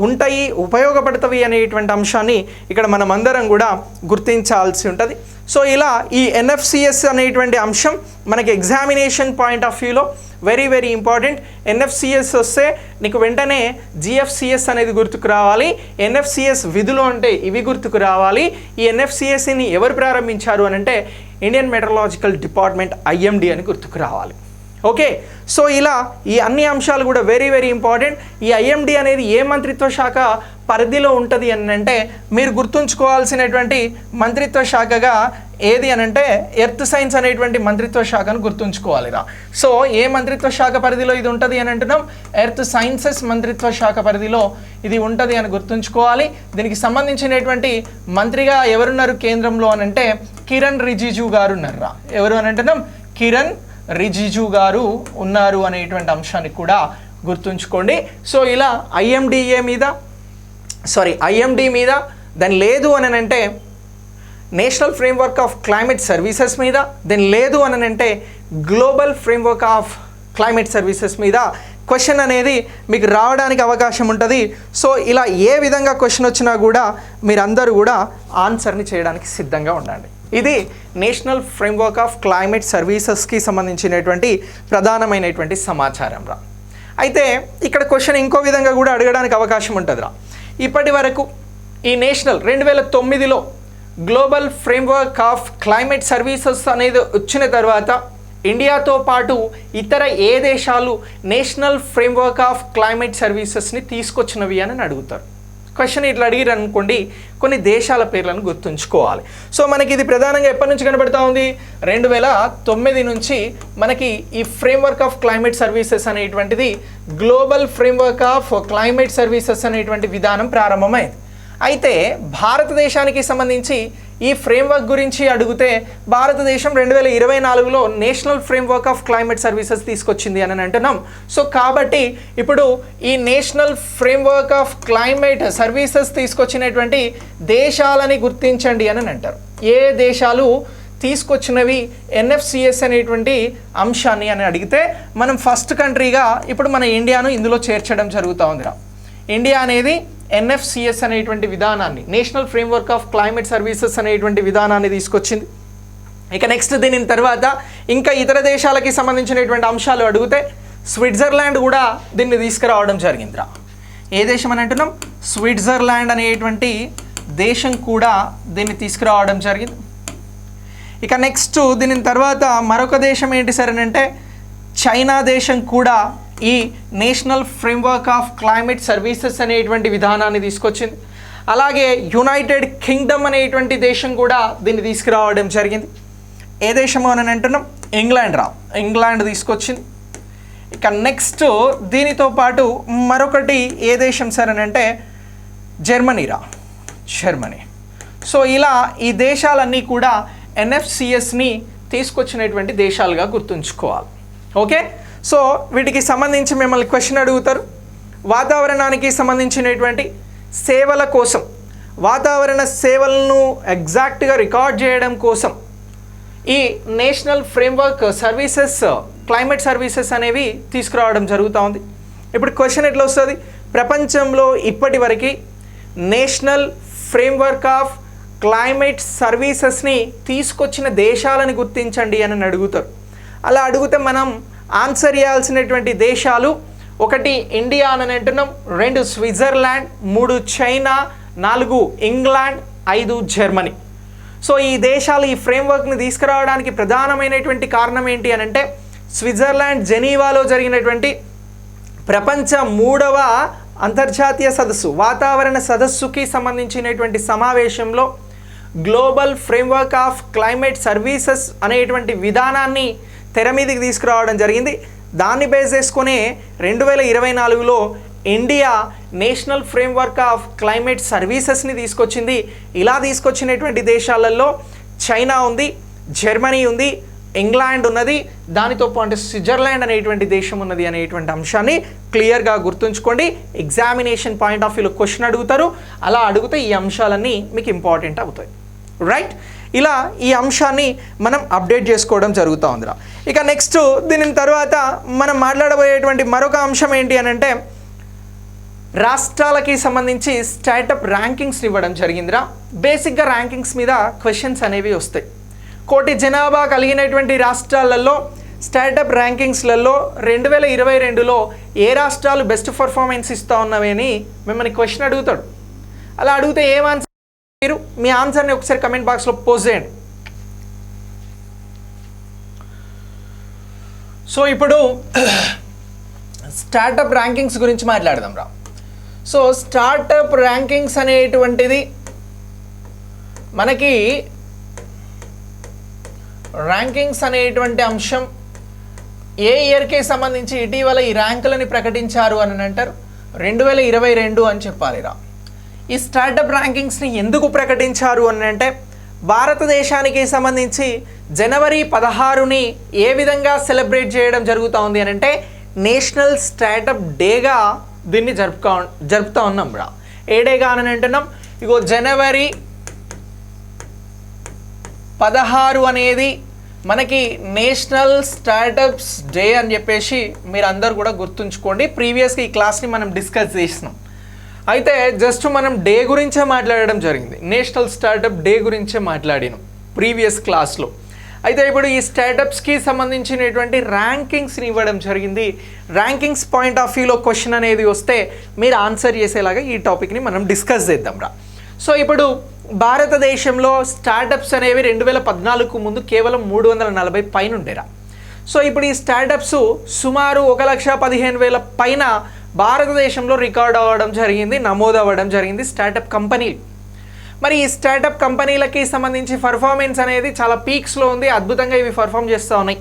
ఉంటాయి, ఉపయోగపడతాయి అనేటువంటి అంశాన్ని ఇక్కడ మనం అందరం కూడా గుర్తించాల్సి ఉంటుంది. సో ఇలా ఈ ఎన్ఎఫ్సిఎస్ అనేటువంటి అంశం మనకి ఎగ్జామినేషన్ పాయింట్ ఆఫ్ వ్యూలో వెరీ వెరీ ఇంపార్టెంట్. ఎన్ఎఫ్సిఎస్ వస్తే నీకు వెంటనే జిఎఫ్సిఎస్ అనేది గుర్తుకు రావాలి. ఎన్ఎఫ్సిఎస్ విధులు అంటే ఇవి గుర్తుకు రావాలి. ఈ ఎన్ఎఫ్సిఎస్ని ఎవరు ప్రారంభించారు అని అంటే ఇండియన్ మెట్రలాజికల్ డిపార్ట్మెంట్ ఐఎండి అని గుర్తుకు రావాలి. ఓకే, సో ఇలా ఈ అన్ని అంశాలు కూడా వెరీ వెరీ ఇంపార్టెంట్. ఈ ఐఎండి అనేది ఏ మంత్రిత్వ శాఖ పరిధిలో ఉంటుంది అని అంటే, మీరు గుర్తుంచుకోవాల్సినటువంటి మంత్రిత్వ శాఖగా ఏది అని అంటే ఎర్త్ సైన్స్ అనేటువంటి మంత్రిత్వ శాఖను గుర్తుంచుకోవాలిరా. సో ఏ మంత్రిత్వ శాఖ పరిధిలో ఇది ఉంటుంది అని అంటున్నాం? ఎర్త్ సైన్సెస్ మంత్రిత్వ శాఖ పరిధిలో ఇది ఉంటుంది అని గుర్తుంచుకోవాలి. దీనికి సంబంధించినటువంటి మంత్రిగా ఎవరున్నారు కేంద్రంలో అని అంటే కిరణ్ రిజిజు గారు ఉన్నారా. ఎవరు అని అంటున్నాం? కిరణ్ రిజిజు గారు ఉన్నారు అనేటువంటి అంశాన్ని కూడా గుర్తుంచుకోండి. సో ఇలా ఐఎండి మీద దాని లేదు అని అంటే national framework of climate services మీద, దాని లేదు అని అంటే global framework of climate services మీద క్వశ్చన్ అనేది మీకు రావడానికి అవకాశం ఉంటుంది. సో ఇలా ఏ విధంగా క్వశ్చన్ వచ్చినా కూడా మీరందరూ కూడా ఆన్సర్ని చేయడానికి సిద్ధంగా ఉండండి. ఇది నేషనల్ ఫ్రేమ్వర్క్ ఆఫ్ క్లైమేట్ సర్వీసెస్కి సంబంధించినటువంటి ప్రధానమైనటువంటి సమాచారం రా. అయితే ఇక్కడ క్వశ్చన్ ఇంకో విధంగా కూడా అడగడానికి అవకాశం ఉంటుంది రా. ఇప్పటి వరకు ఈ నేషనల్ 2009లో global framework of climate services అనేది వచ్చిన తర్వాత ఇండియాతో పాటు ఇతర ఏ దేశాలు నేషనల్ ఫ్రేమ్వర్క్ ఆఫ్ క్లైమేట్ సర్వీసెస్ని తీసుకొచ్చినవి అని అడుగుతారు. క్వశ్చన్ ఇట్లా అడిగిరు అనుకోండి, కొన్ని దేశాల పేర్లను గుర్తుంచుకోవాలి. సో మనకి ఇది ప్రధానంగా ఎప్పటి నుంచి కనబడుతూ ఉంది? 2009 నుంచి మనకి ఈ ఫ్రేమ్వర్క్ ఆఫ్ క్లైమేట్ సర్వీసెస్ అనేటువంటిది global framework of climate services అనేటువంటి విధానం ప్రారంభమైంది. అయితే భారతదేశానికి సంబంధించి ఈ ఫ్రేమ్వర్క్ గురించి అడిగితే భారతదేశం 2024లో national framework of climate services తీసుకొచ్చింది అని అంటున్నాం. సో కాబట్టి ఇప్పుడు ఈ national framework of climate services తీసుకొచ్చినటువంటి దేశాలని గుర్తించండి అని అంటారు. ఏ దేశాలు తీసుకొచ్చినవి ఎన్ఎఫ్సిఎస్ అనేటువంటి అంశాన్ని అని అడిగితే మనం ఫస్ట్ కంట్రీగా ఇప్పుడు మన ఇండియాను ఇందులో చేర్చడం జరుగుతూ ఉందిరా. ఇండియా అనేది ఎన్ఎఫ్సిఎస్ అనేటువంటి విధానాన్ని, national framework of climate services అనేటువంటి విధానాన్ని తీసుకొచ్చింది. ఇక నెక్స్ట్ దీని తర్వాత ఇంకా ఇతర దేశాలకి సంబంధించినటువంటి అంశాలు అడిగితే స్విట్జర్లాండ్ కూడా దీన్ని తీసుకురావడం జరిగిందిరా. ఏ దేశం అని అంటున్నాం? స్విట్జర్లాండ్ అనేటువంటి దేశం కూడా దీన్ని తీసుకురావడం జరిగింది. ఇక నెక్స్ట్ దీని తర్వాత మరొక దేశం ఏంటి సార్ అని అంటే చైనా దేశం కూడా ఈ national framework of climate services అనేటువంటి విధానాన్ని తీసుకొచ్చింది. అలాగే యునైటెడ్ కింగ్డమ్ అనేటువంటి దేశం కూడా దీన్ని తీసుకురావడం జరిగింది. ఏ దేశము అని అంటున్నాం? ఇంగ్లాండ్ రా, ఇంగ్లాండ్ తీసుకొచ్చింది. ఇక నెక్స్ట్ దీనితో పాటు మరొకటి ఏ దేశం సార్ అని అంటే జర్మనీ రా, జర్మనీ. సో ఇలా ఈ దేశాలన్నీ కూడా ఎన్ఎఫ్సిఎస్ని తీసుకొచ్చినటువంటి దేశాలుగా గుర్తుంచుకోవాలి. ఓకే, సో వీటికి సంబంధించి మిమ్మల్ని క్వశ్చన్ అడుగుతారు. వాతావరణానికి సంబంధించినటువంటి సేవల కోసం, వాతావరణ సేవలను ఎగ్జాక్ట్గా రికార్డ్ చేయడం కోసం ఈ national framework services, climate services అనేవి తీసుకురావడం జరుగుతూ ఉంది. ఇప్పుడు క్వశ్చన్ ఎట్లా వస్తుంది? ప్రపంచంలో ఇప్పటి వరకు నేషనల్ ఫ్రేమ్వర్క్ ఆఫ్ క్లైమేట్ సర్వీసెస్ని తీసుకొచ్చిన దేశాలను గుర్తించండి అని అడుగుతారు. అలా అడిగితే మనం ఆన్సర్ చేయాల్సినటువంటి దేశాలు 1 ఇండియా అని అంటున్నాం, 2 Switzerland, 3 China, 4 England, 5 Germany. So ఈ దేశాలు ఈ ఫ్రేమ్వర్క్ని తీసుకురావడానికి ప్రధానమైనటువంటి కారణం ఏంటి అని అంటే స్విట్జర్లాండ్ జెనీవాలో జరిగినటువంటి ప్రపంచ 3వ అంతర్జాతీయ సదస్సు, వాతావరణ సదస్సుకి సంబంధించినటువంటి సమావేశంలో global framework of climate services అనేటువంటి విధానాన్ని తెర మీదకి తీసుకురావడం జరిగింది. దాన్ని బేస్ చేసుకునే 2024లో India national framework of climate సర్వీసెస్ని తీసుకొచ్చింది. ఇలా తీసుకొచ్చినటువంటి దేశాలలో చైనా ఉంది, జర్మనీ ఉంది, ఇంగ్లాండ్ ఉన్నది, దానితో పాటు స్విట్జర్లాండ్ అనేటువంటి దేశం ఉన్నది అనేటువంటి అంశాన్ని క్లియర్గా గుర్తుంచుకోండి. ఎగ్జామినేషన్ పాయింట్ ఆఫ్ వ్యూలో క్వశ్చన్ అడుగుతారు. అలా అడిగితే ఈ అంశాలన్నీ మీకు ఇంపార్టెంట్ అవుతాయి. రైట్, ఇలా ఈ అంశాన్ని మనం అప్డేట్ చేసుకోవడం జరుగుతూ ఉందిరా. ఇక నెక్స్ట్ దీని తర్వాత మనం మాట్లాడబోయేటువంటి మరొక అంశం ఏంటి అని అంటే రాష్ట్రాలకి సంబంధించి స్టార్టప్ ర్యాంకింగ్స్ ఇవ్వడం జరిగిందిరా. బేసిక్గా ర్యాంకింగ్స్ మీద క్వశ్చన్స్ అనేవి వస్తాయి. 1 కోటి జనాభా కలిగినటువంటి రాష్ట్రాలలో స్టార్టప్ ర్యాంకింగ్స్లలో 2022లో ఏ రాష్ట్రాలు బెస్ట్ పర్ఫార్మెన్స్ ఇస్తూ ఉన్నవి అని మిమ్మల్ని క్వశ్చన్ అడుగుతాడు. అలా అడిగితే ఏం ఆన్సర్, మీరు మీ ఆన్సర్ని ఒకసారి కమెంట్ బాక్స్లో పోస్ట్ చేయండి. సో ఇప్పుడు స్టార్టప్ ర్యాంకింగ్స్ గురించి మాట్లాడదాం రా. సో స్టార్టప్ ర్యాంకింగ్స్ అనేటువంటిది మనకి ర్యాంకింగ్స్ అనేటువంటి అంశం ఏ ఇయర్కి సంబంధించి ఇటీవల ఈ ర్యాంకులని ప్రకటించారు అని అంటారు? 2022 అని చెప్పాలిరా. ఈ స్టార్టప్ ర్యాంకింగ్స్ని ఎందుకు ప్రకటించారు అని అంటే భారతదేశానికి సంబంధించి జనవరి 16ని ఏ విధంగా సెలబ్రేట్ చేయడం జరుగుతూ ఉంది అని అంటే నేషనల్ స్టార్టప్ డేగా దీన్ని జరుపుతూ ఉన్నాం రా. ఏ డేగా అని అంటున్నాం? ఇగో జనవరి 16 అనేది మనకి నేషనల్ స్టార్టప్స్ డే అని చెప్పేసి మీరు అందరు కూడా గుర్తుంచుకోండి. ప్రీవియస్గా ఈ క్లాస్ని మనం డిస్కస్ చేసినాం. అయితే జస్ట్ మనం డే గురించే మాట్లాడడం జరిగింది, నేషనల్ స్టార్టప్ డే గురించే మాట్లాడినాం ప్రీవియస్ క్లాస్లో. అయితే ఇప్పుడు ఈ స్టార్టప్స్కి సంబంధించినటువంటి ర్యాంకింగ్స్ని ఇవ్వడం జరిగింది. ర్యాంకింగ్స్ పాయింట్ ఆఫ్ వ్యూలో క్వశ్చన్ అనేది వస్తే మీరు ఆన్సర్ చేసేలాగా ఈ టాపిక్ని మనం డిస్కస్ చేద్దాం రా. సో ఇప్పుడు భారతదేశంలో స్టార్టప్స్ అనేవి 2014కు ముందు కేవలం 340 పైన ఉండేరా. సో ఇప్పుడు ఈ స్టార్టప్స్ సుమారు 1,15,000 పైన భారతదేశంలో రికార్డ్ అవ్వడం జరిగింది, నమోదు అవ్వడం జరిగింది స్టార్టప్ కంపెనీలు. మరి ఈ స్టార్టప్ కంపెనీలకి సంబంధించి పర్ఫార్మెన్స్ అనేది చాలా పీక్స్లో ఉంది, అద్భుతంగా ఇవి పర్ఫామ్ చేస్తూ ఉన్నాయి.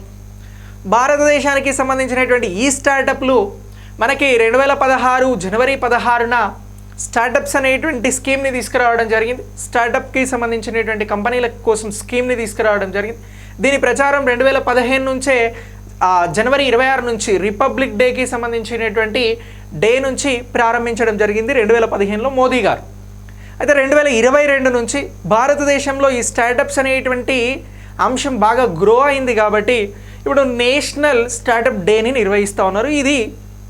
భారతదేశానికి సంబంధించినటువంటి ఈ స్టార్టప్లు మనకి 2016 జనవరి 16న స్టార్టప్స్ అనేటువంటి స్కీమ్ని తీసుకురావడం జరిగింది. స్టార్టప్కి సంబంధించినటువంటి కంపెనీల కోసం స్కీమ్ని తీసుకురావడం జరిగింది. దీని ప్రచారం 2015 నుంచే జనవరి 26 నుంచి రిపబ్లిక్ డేకి సంబంధించినటువంటి డే నుంచి ప్రారంభించడం జరిగింది 2015లో మోదీ గారు. అయితే 2022 నుంచి భారతదేశంలో ఈ స్టార్టప్స్ అనేటువంటి అంశం బాగా గ్రో అయింది కాబట్టి ఇప్పుడు నేషనల్ స్టార్టప్ డేని నిర్వహిస్తూ ఉన్నారు. ఇది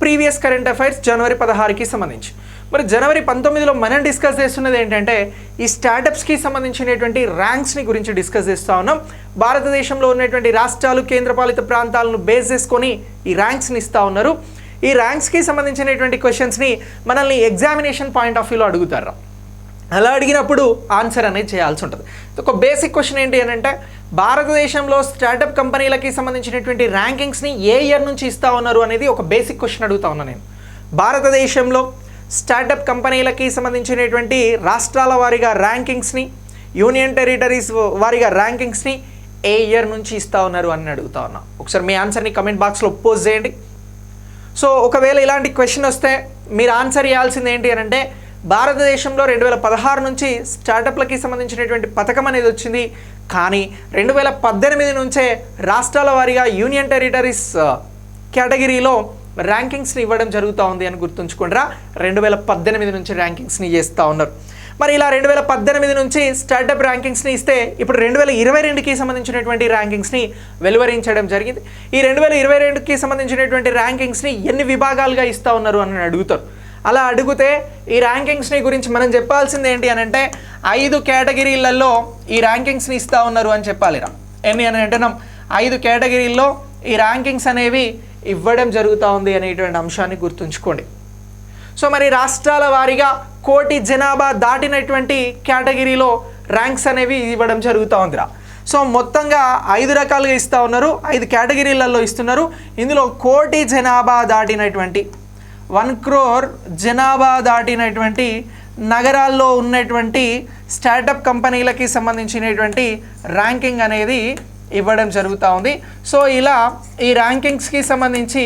ప్రీవియస్ కరెంట్ అఫైర్స్ జనవరి 16కి సంబంధించి. మరి జనవరి 19లో మనం డిస్కస్ చేస్తున్నది ఏంటంటే ఈ స్టార్టప్స్కి సంబంధించినటువంటి ర్యాంక్స్ని గురించి డిస్కస్ చేస్తూ ఉన్నాం. భారతదేశంలో ఉన్నటువంటి రాష్ట్రాలు కేంద్రపాలిత ప్రాంతాలను బేస్ చేసుకొని ఈ ర్యాంక్స్ని ఇస్తూ ఉన్నారు. ఈ ర్యాంక్స్కి సంబంధించినటువంటి క్వశ్చన్స్ని మనల్ని ఎగ్జామినేషన్ పాయింట్ ఆఫ్ వ్యూలో అడుగుతారు. అలా అడిగినప్పుడు ఆన్సర్ అనేది చేయాల్సి ఉంటుంది. ఒక బేసిక్ క్వశ్చన్ ఏంటి అని అంటే భారతదేశంలో స్టార్టప్ కంపెనీలకి సంబంధించినటువంటి ర్యాంకింగ్స్ని ఏ ఇయర్ నుంచి ఇస్తూ ఉన్నారు అనేది ఒక బేసిక్ క్వశ్చన్ అడుగుతా ఉన్నాను నేను. భారతదేశంలో స్టార్టప్ కంపెనీలకి సంబంధించినటువంటి రాష్ట్రాల వారీగా ర్యాంకింగ్స్ని, యూనియన్ టెరిటరీస్ వారీగా ర్యాంకింగ్స్ని ఏ ఇయర్ నుంచి ఇస్తూ ఉన్నారు అని అడుగుతా ఉన్నా. ఒకసారి మీ ఆన్సర్ని కమెంట్ బాక్స్లో పోస్ట్ చేయండి. సో ఒకవేళ ఇలాంటి క్వశ్చన్ వస్తే మీరు ఆన్సర్ చేయాల్సింది ఏంటి అని అంటే భారతదేశంలో 2016 నుంచి స్టార్టప్లకి సంబంధించినటువంటి పథకం అనేది వచ్చింది. కానీ 2018 నుంచే రాష్ట్రాల వారీగా యూనియన్ టెరిటరీస్ కేటగిరీలో ర్యాంకింగ్స్ని ఇవ్వడం జరుగుతూ ఉంది అని గుర్తుంచుకుంటారా. 2018 నుంచి ర్యాంకింగ్స్ని చేస్తూ ఉన్నారు. మరి ఇలా 2018 నుంచి స్టార్టప్ ర్యాంకింగ్స్ని ఇస్తే ఇప్పుడు 2022కి సంబంధించినటువంటి ర్యాంకింగ్స్ని వెలువరించడం జరిగింది. ఈ 2022కి సంబంధించినటువంటి ర్యాంకింగ్స్ని ఎన్ని విభాగాలుగా ఇస్తూ ఉన్నారు అని అడుగుతారు. అలా అడిగితే ఈ ర్యాంకింగ్స్ని గురించి మనం చెప్పాల్సింది ఏంటి అని అంటే 5 కేటగిరీలలో ఈ ర్యాంకింగ్స్ని ఇస్తూ ఉన్నారు అని చెప్పాలిరా. ఎన్ని అని అంటున్నాం 5 కేటగిరీల్లో ఈ ర్యాంకింగ్స్ అనేవి ఇవ్వడం జరుగుతూ ఉంది అనేటువంటి అంశాన్ని గుర్తుంచుకోండి. సో మరి రాష్ట్రాల వారీగా 1 కోటి జనాభా దాటినటువంటి కేటగిరీలో ర్యాంక్స్ అనేవి ఇవ్వడం జరుగుతూ ఉందిరా. సో మొత్తంగా 5 రకాలుగా ఇస్తూ ఉన్నారు, 5 కేటగిరీలలో ఇస్తున్నారు. ఇందులో 1 కోటి జనాభా దాటినటువంటి 1 crore జనాభా దాటినటువంటి నగరాల్లో ఉన్నటువంటి స్టార్టప్ కంపెనీలకి సంబంధించినటువంటి ర్యాంకింగ్ అనేది ఇవ్వడం జరుగుతూ ఉంది. సో ఇలా ఈ ర్యాంకింగ్స్కి సంబంధించి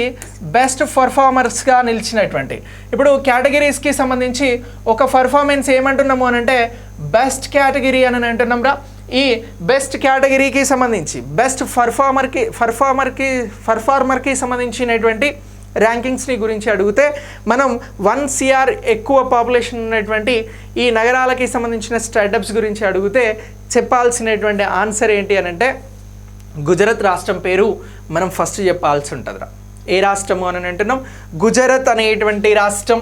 బెస్ట్ పర్ఫార్మర్స్గా నిలిచినటువంటి ఇప్పుడు కేటగిరీస్కి సంబంధించి ఒక పర్ఫార్మెన్స్ ఏమంటున్నాము అని అంటే బెస్ట్ కేటగిరీ అని అంటున్నాం రా. ఈ బెస్ట్ కేటగిరీకి సంబంధించి బెస్ట్ పర్ఫార్మర్కి సంబంధించినటువంటి ర్యాంకింగ్స్ని గురించి అడిగితే మనం 1 CR ఎక్కువ పాపులేషన్ ఉన్నటువంటి ఈ నగరాలకి సంబంధించిన స్టార్టప్స్ గురించి అడిగితే చెప్పాల్సినటువంటి ఆన్సర్ ఏంటి అని అంటే గుజరాత్ రాష్ట్రం పేరు మనం ఫస్ట్ చెప్పాల్సి ఉంటుందిరా. ఏ రాష్ట్రము అని అంటున్నాం గుజరాత్ అనేటువంటి రాష్ట్రం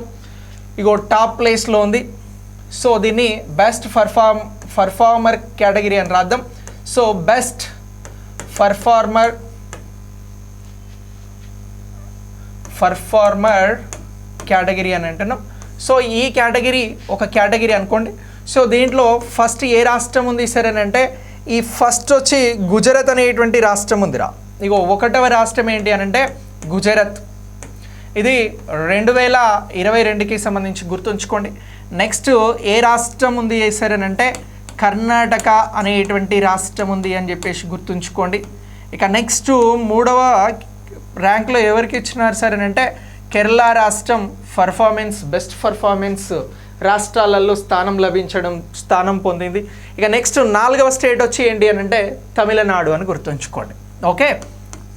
ఇగో టాప్ ప్లేస్లో ఉంది. సో దీన్ని బెస్ట్ పర్ఫార్మర్ కేటగిరీ అని రాద్దాం. సో బెస్ట్ పర్ఫార్మర్ కేటగిరీ అని అంటున్నాం. సో ఈ కేటగిరీ ఒక కేటగిరీ అనుకోండి. సో దీంట్లో ఫస్ట్ ఏ రాష్ట్రం ఉంది సరే అంటే ఈ ఫస్ట్ వచ్చి గుజరాత్ అనేటువంటి రాష్ట్రం ఉందిరా. ఇగో 1వ రాష్ట్రం ఏంటి అని అంటే గుజరాత్. ఇది 2022కి సంబంధించి గుర్తుంచుకోండి. నెక్స్ట్ ఏ రాష్ట్రం ఉంది సరే అంటే కర్ణాటక అనేటువంటి రాష్ట్రం ఉంది అని చెప్పేసి గుర్తుంచుకోండి. ఇక నెక్స్ట్ 3వ ర్యాంక్లో ఎవరికి ఇచ్చినారు సరే అంటే కేరళ రాష్ట్రం బెస్ట్ పర్ఫార్మెన్స్ రాష్ట్రాలలో స్థానం పొందింది. ఇక నెక్స్ట్ 4వ స్టేట్ వచ్చి ఏంటి అని అంటే తమిళనాడు అని గుర్తుంచుకోండి. ఓకే,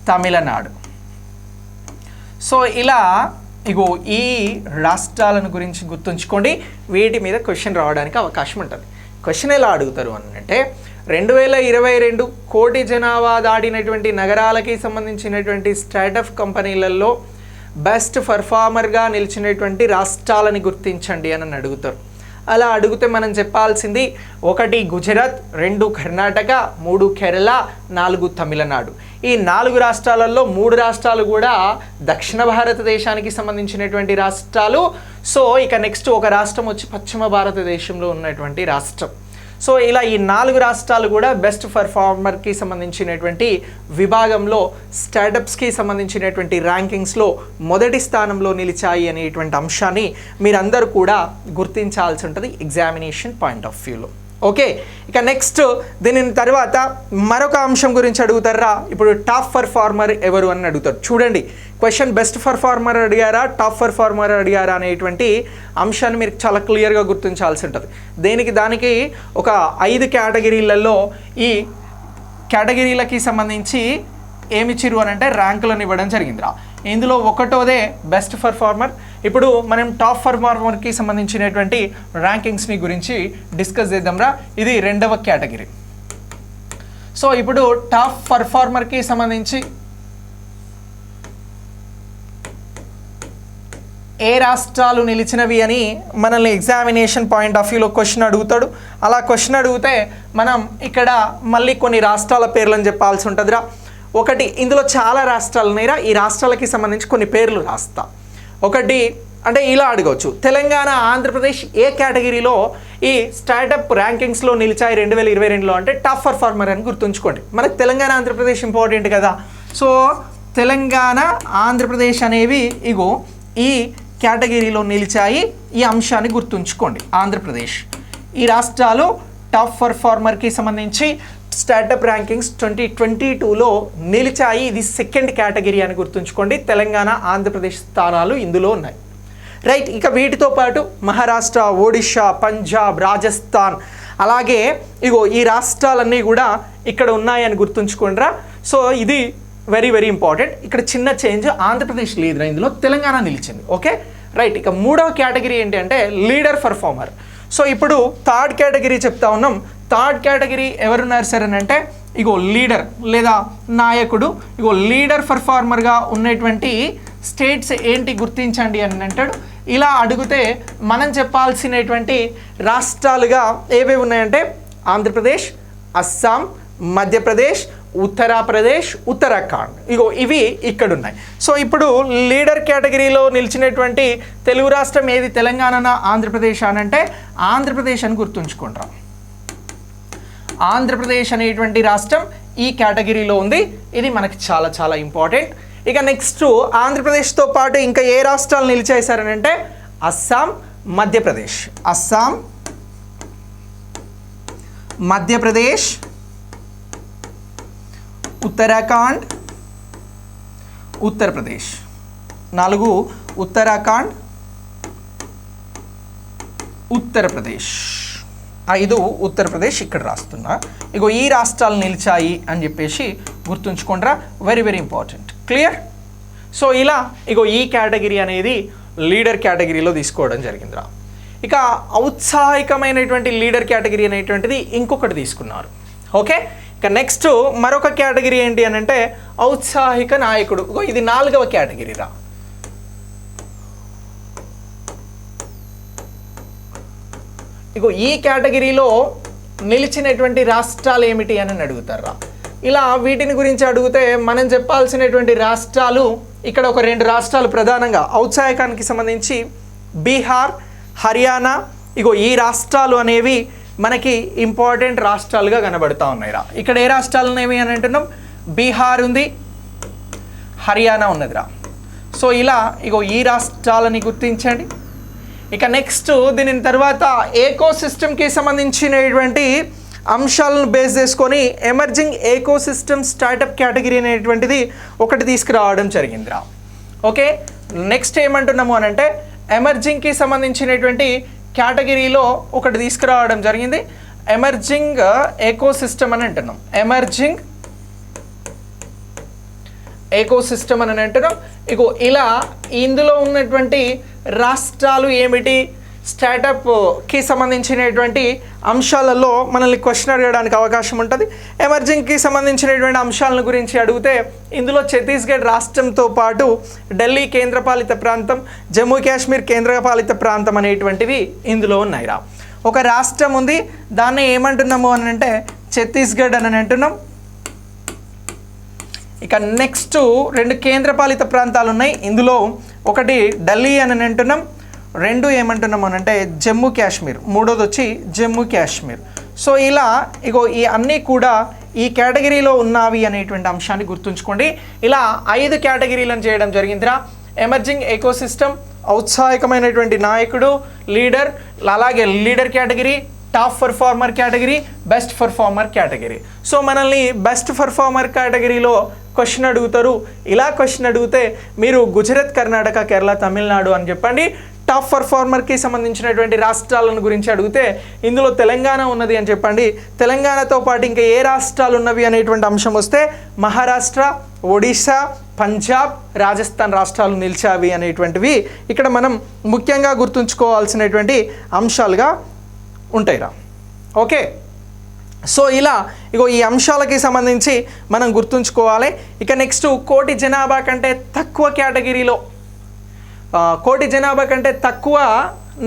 తమిళనాడు. సో ఇలా ఇగో ఈ రాష్ట్రాలను గురించి గుర్తుంచుకోండి. వీటి మీద క్వశ్చన్ రావడానికి అవకాశం ఉంటుంది. క్వశ్చన్ ఎలా అడుగుతారు అని అంటే 2022 కోటి జనాభా దాటినటువంటి నగరాలకి సంబంధించినటువంటి స్టార్టప్ కంపెనీలలో బెస్ట్ పర్ఫార్మర్గా నిలిచినటువంటి రాష్ట్రాలని గుర్తించండి అని అడుగుతారు. అలా అడిగితే మనం చెప్పాల్సింది 1 గుజరాత్, 2 కర్ణాటక, 3 కేరళ, 4 తమిళనాడు. ఈ 4 రాష్ట్రాలలో 3 రాష్ట్రాలు కూడా దక్షిణ భారతదేశానికి సంబంధించినటువంటి రాష్ట్రాలు. సో ఇక నెక్స్ట్ ఒక రాష్ట్రం వచ్చి పశ్చిమ భారతదేశంలో ఉన్నటువంటి రాష్ట్రం. సో ఇలా ఈ 4 రాష్ట్రాలు కూడా బెస్ట్ పర్ఫార్మర్కి సంబంధించినటువంటి విభాగంలో స్టార్టప్స్కి సంబంధించినటువంటి ర్యాంకింగ్స్లో మొదటి స్థానంలో నిలిచాయి అనేటువంటి అంశాన్ని మీరందరూ కూడా గుర్తించాల్సి ఉంటుంది ఎగ్జామినేషన్ పాయింట్ ఆఫ్ వ్యూలో. ఓకే, ఇక నెక్స్ట్ దీని తర్వాత మరొక అంశం గురించి అడుగుతారా. ఇప్పుడు టాప్ పర్ఫార్మర్ ఎవరు అని అడుగుతారు. చూడండి క్వశ్చన్ బెస్ట్ పర్ఫార్మర్ అడిగారా టాప్ పర్ఫార్మర్ అడిగారా అనేటువంటి అంశాన్ని మీరు చాలా క్లియర్గా గుర్తించాల్సి ఉంటుంది. దానికి ఒక 5 కేటగిరీలలో ఈ కేటగిరీలకి సంబంధించి ఏమిచ్చిరు అని అంటే ర్యాంకులను ఇవ్వడం జరిగిందిరా. ఇందులో 1వదే బెస్ట్ పర్ఫార్మర్. ఇప్పుడు మనం టాప్ పర్ఫార్మర్కి సంబంధించినటువంటి ర్యాంకింగ్స్ని గురించి డిస్కస్ చేద్దాంరా. ఇది 2వ కేటగిరీ. సో ఇప్పుడు టాప్ పర్ఫార్మర్కి సంబంధించి ఏ రాష్ట్రాలు నిలిచినవి అని మనల్ని ఎగ్జామినేషన్ పాయింట్ ఆఫ్ వ్యూలో క్వశ్చన్ అడుగుతాడు. అలా క్వశ్చన్ అడిగితే మనం ఇక్కడ మళ్ళీ కొన్ని రాష్ట్రాల పేర్లను చెప్పాల్సి ఉంటుందిరా. ఒకటి, ఇందులో చాలా రాష్ట్రాలు ఉన్నాయిరా, ఈ రాష్ట్రాలకి సంబంధించి కొన్ని పేర్లు రాస్తా. ఒకటి అంటే ఇలా అడగవచ్చు, తెలంగాణ ఆంధ్రప్రదేశ్ ఏ కేటగిరీలో ఈ స్టార్టప్ ర్యాంకింగ్స్లో నిలిచాయి 2022లో అంటే టాప్ పర్ఫార్మర్ అని గుర్తుంచుకోండి. మనకు తెలంగాణ ఆంధ్రప్రదేశ్ ఇంపార్టెంట్ కదా. సో తెలంగాణ ఆంధ్రప్రదేశ్ అనేవి ఇగో ఈ కేటగిరీలో నిలిచాయి. ఈ అంశాన్ని గుర్తుంచుకోండి. ఆంధ్రప్రదేశ్ ఈ రాష్ట్రాలు టాప్ పర్ఫార్మర్కి సంబంధించి స్టార్టప్ ర్యాంకింగ్స్ 2022లో నిలిచాయి. ఇది సెకండ్ కేటగిరీ అని గుర్తుంచుకోండి. తెలంగాణ ఆంధ్రప్రదేశ్ స్థానాలు ఇందులో ఉన్నాయి. రైట్, ఇక వీటితో పాటు మహారాష్ట్ర, ఒడిషా, పంజాబ్, రాజస్థాన్ అలాగే ఇగో ఈ రాష్ట్రాలన్నీ కూడా ఇక్కడ ఉన్నాయని గుర్తుంచుకోండిరా. సో ఇది వెరీ వెరీ ఇంపార్టెంట్. ఇక్కడ చిన్న చేంజ్, ఆంధ్రప్రదేశ్ లేదురా, ఇందులో తెలంగాణ నిలిచింది. Okay right. ఇక మూడవ కేటగిరీ ఏంటి అంటే లీడర్ పర్ఫార్మర్. సో ఇప్పుడు థర్డ్ కేటగిరీ చెప్తా ఉన్నాం. థర్డ్ కేటగిరీ ఎవరున్నారు సార్ అని అంటే ఇగో లీడర్ లేదా నాయకుడు. ఇగో లీడర్ పర్ఫార్మర్గా ఉన్నటువంటి స్టేట్స్ ఏంటి గుర్తించండి అని అంటాడు. ఇలా అడిగితే మనం చెప్పాల్సినటువంటి రాష్ట్రాలుగా ఏవేవి ఉన్నాయంటే ఆంధ్రప్రదేశ్, అస్సాం, మధ్యప్రదేశ్, ఉత్తరప్రదేశ్, ఉత్తరాఖండ్. ఇగో ఇవి ఇక్కడ ఉన్నాయి. సో ఇప్పుడు లీడర్ కేటగిరీలో నిలిచినటువంటి తెలుగు రాష్ట్రం ఏది, తెలంగాణ, ఆంధ్రప్రదేశ్ అని అంటే ఆంధ్రప్రదేశ్ అని గుర్తుంచుకుంటాం. ఆంధ్రప్రదేశ్ అనేటువంటి రాష్ట్రం ఈ కేటగిరీలో ఉంది. ఇది మనకి చాలా చాలా ఇంపార్టెంట్. ఇక నెక్స్ట్ ఆంధ్రప్రదేశ్తో పాటు ఇంకా ఏ రాష్ట్రాలు నిలిచేశారని అంటే అస్సాం, మధ్యప్రదేశ్. అస్సాం, మధ్యప్రదేశ్, ఉత్తరాఖండ్, ఉత్తరప్రదేశ్. 4 ఉత్తరాఖండ్, ఉత్తరప్రదేశ్. 5 ఉత్తరప్రదేశ్ ఇక్కడ రాస్తున్నా. ఇగో ఈ రాష్ట్రాలు నిలిచాయి అని చెప్పేసి గుర్తుంచుకుంటారా. Very very important. Clear. So ఇలా ఇగో ఈ కేటగిరీ అనేది లీడర్ కేటగిరీలో తీసుకోవడం జరిగిందిరా. ఇక ఔత్సాహికమైనటువంటి లీడర్ కేటగిరీ అనేటువంటిది ఇంకొకటి తీసుకున్నారు. ఓకే, ఇక నెక్స్ట్ మరొక కేటగిరీ ఏంటి అని అంటే ఔత్సాహిక నాయకుడు. ఇది 4వ కేటగిరీ రా. ఇగో ఈ కేటగిరీలో నిలిచినటువంటి రాష్ట్రాలు ఏమిటి అని అడుగుతారా. ఇలా వీటిని గురించి అడిగితే మనం చెప్పాల్సినటువంటి రాష్ట్రాలు ఇక్కడ ఒక 2 రాష్ట్రాలు ప్రధానంగా ఔత్సాహికానికి సంబంధించి బీహార్, హర్యానా. ఇగో ఈ రాష్ట్రాలు అనేవి మనకి ఇంపార్టెంట్ రాష్ట్రాలుగా కనబడుతూ ఉన్నాయిరా. ఇక్కడ ఏ రాష్ట్రాలు అనేవి అని అంటున్నాం, బీహార్ ఉంది, హర్యానా ఉన్నదిరా. సో ఇలా ఇగో ఈ రాష్ట్రాలని గుర్తించండి. ఇక నెక్స్ట్ దీని తర్వాత ఏకో సిస్టమ్కి సంబంధించినటువంటి అంశాలను బేస్ చేసుకొని ఎమర్జింగ్ ఏకో సిస్టమ్ స్టార్టప్ కేటగిరీ అనేటువంటిది ఒకటి తీసుకురావడం జరిగిందిరా. ఓకే, నెక్స్ట్ ఏమంటున్నాము అని అంటే ఎమర్జింగ్కి సంబంధించినటువంటి కేటగిరీలో ఒకటి తీసుకురావడం జరిగింది. ఎమర్జింగ్ ఏకో సిస్టమ్ అని అంటున్నాం. ఎమర్జింగ్ ఏకో సిస్టమ్ అని అంటున్నాం. ఇగో ఇలా ఇందులో ఉన్నటువంటి రాష్ట్రాలు ఏమిటి, స్టార్టప్కి సంబంధించినటువంటి అంశాలలో మనల్ని క్వశ్చన్ అడగడానికి అవకాశం ఉంటుంది. ఎమర్జింగ్కి సంబంధించినటువంటి అంశాలను గురించి అడిగితే ఇందులో ఛత్తీస్గఢ్ రాష్ట్రంతో పాటు ఢిల్లీ కేంద్రపాలిత ప్రాంతం, జమ్మూ కాశ్మీర్ కేంద్రపాలిత ప్రాంతం అనేటువంటివి ఇందులో ఉన్నాయిరా. ఒక రాష్ట్రం ఉంది, దాన్ని ఏమంటున్నాము అని అంటే ఛత్తీస్గఢ్ అని అంటున్నాం. ఇక నెక్స్ట్ 2 కేంద్రపాలిత ప్రాంతాలు ఉన్నాయి. ఇందులో ఒకటి ఢిల్లీ అని అంటున్నాం, 2 ఏమంటున్నాం అని అంటే జమ్మూ కాశ్మీర్, 3వది వచ్చి జమ్మూ కాశ్మీర్. సో ఇలా ఇగో ఈ అన్నీ కూడా ఈ కేటగిరీలో ఉన్నవి అనేటువంటి అంశాన్ని గుర్తుంచుకోండి. ఇలా 5 కేటగిరీలను చేయడం జరిగిందిరా. ఎమర్జింగ్ ఎకోసిస్టమ్, ఔత్సాహికమైనటువంటి నాయకుడు, లీడర్, అలాగే leader category, top performer category, best performer category. So మనల్ని బెస్ట్ పర్ఫార్మర్ కేటగిరీలో క్వశ్చన్ అడుగుతారు. ఇలా క్వశ్చన్ అడిగితే మీరు గుజరాత్, కర్ణాటక, కేరళ, తమిళనాడు అని చెప్పండి. టాప్ పర్ఫార్మర్కి సంబంధించినటువంటి రాష్ట్రాలను గురించి అడిగితే ఇందులో తెలంగాణ ఉన్నది అని చెప్పండి. తెలంగాణతో పాటు ఇంకా ఏ రాష్ట్రాలు ఉన్నవి అనేటువంటి అంశం వస్తే మహారాష్ట్ర, ఒడిశా, పంజాబ్, రాజస్థాన్ రాష్ట్రాలు నిలిచావి అనేటువంటివి ఇక్కడ మనం ముఖ్యంగా గుర్తుంచుకోవాల్సినటువంటి అంశాలుగా ఉంటాయిరా. ఓకే, సో ఇలా ఇగో ఈ అంశాలకి సంబంధించి మనం గుర్తుంచుకోవాలి. ఇక నెక్స్ట్ 1,00,00,000 జనాభా కంటే తక్కువ కేటగిరీలో కోటి జనాభా కంటే తక్కువ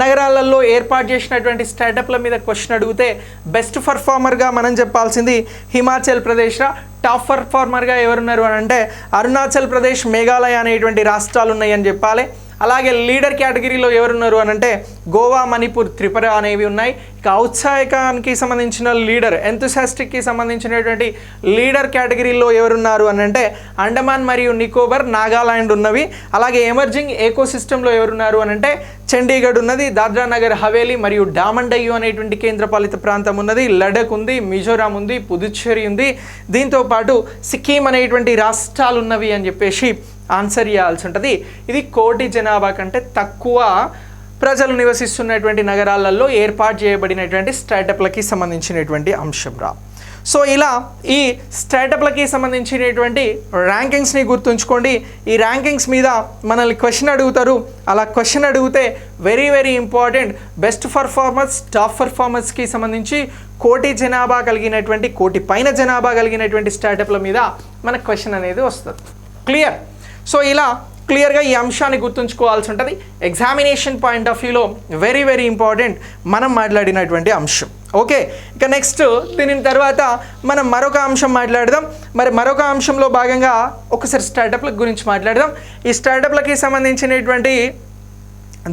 నగరాలలో ఏర్పాటు చేసినటువంటి స్టార్టప్ల మీద క్వశ్చన్ అడిగితే బెస్ట్ పర్ఫార్మర్గా మనం చెప్పాల్సింది హిమాచల్ ప్రదేశ్లో, టాప్ పర్ఫార్మర్గా ఎవరున్నారు అని అంటే అరుణాచల్ ప్రదేశ్, మేఘాలయ అనేటువంటి రాష్ట్రాలు ఉన్నాయని చెప్పాలి. అలాగే లీడర్ కేటగిరీలో ఎవరున్నారు అని అంటే గోవా, మణిపూర్, త్రిపుర అనేవి ఉన్నాయి. ఇక ఔత్సాహికానికి సంబంధించిన లీడర్, ఎంతూసియాస్టిక్కి సంబంధించినటువంటి లీడర్ కేటగిరీలో ఎవరున్నారు అని అంటే అండమాన్ మరియు నికోబార్, నాగాలాండ్ ఉన్నవి. అలాగే ఎమర్జింగ్ ఏకోసిస్టంలో ఎవరున్నారు అని అంటే చండీగఢ్ ఉన్నది, దాద్రా నగర్ హవేలీ మరియు డామన్ డయ్యూ అనేటువంటి కేంద్రపాలిత ప్రాంతం ఉన్నది, లడక్ ఉంది, మిజోరాం ఉంది, పుదుచ్చేరి ఉంది. దీంతోపాటు సిక్కిం అనేటువంటి రాష్ట్రాలు ఉన్నవి అని చెప్పేసి ఆన్సర్ చేయాల్సి ఉంటుంది. ఇది కోటి జనాభా కంటే తక్కువ ప్రజలు నివసిస్తున్నటువంటి నగరాలలో ఏర్పాటు చేయబడినటువంటి స్టార్టప్లకి సంబంధించినటువంటి అంశం రా. సో ఇలా ఈ స్టార్టప్లకి సంబంధించినటువంటి ర్యాంకింగ్స్ని గుర్తుంచుకోండి. ఈ ర్యాంకింగ్స్ మీద మనల్ని క్వశ్చన్ అడుగుతారు. అలా క్వశ్చన్ అడిగితే very very important, best performers, top పర్ఫార్మర్స్కి సంబంధించి కోటి జనాభా కలిగినటువంటి, కోటి పైన జనాభా కలిగినటువంటి స్టార్టప్ల మీద మనకు క్వశ్చన్ అనేది వస్తుంది. క్లియర్? సో ఇలా క్లియర్గా ఈ అంశాన్ని గుర్తుంచుకోవాల్సి ఉంటుంది. ఎగ్జామినేషన్ పాయింట్ ఆఫ్ వ్యూలో వెరీ వెరీ ఇంపార్టెంట్ మనం మాట్లాడినటువంటి అంశం. ఓకే, ఇక నెక్స్ట్ దీని తర్వాత మనం మరొక అంశం మాట్లాడదాం. మరి మరొక అంశంలో భాగంగా ఒకసారి స్టార్టప్ల గురించి మాట్లాడదాం. ఈ స్టార్టప్లకి సంబంధించినటువంటి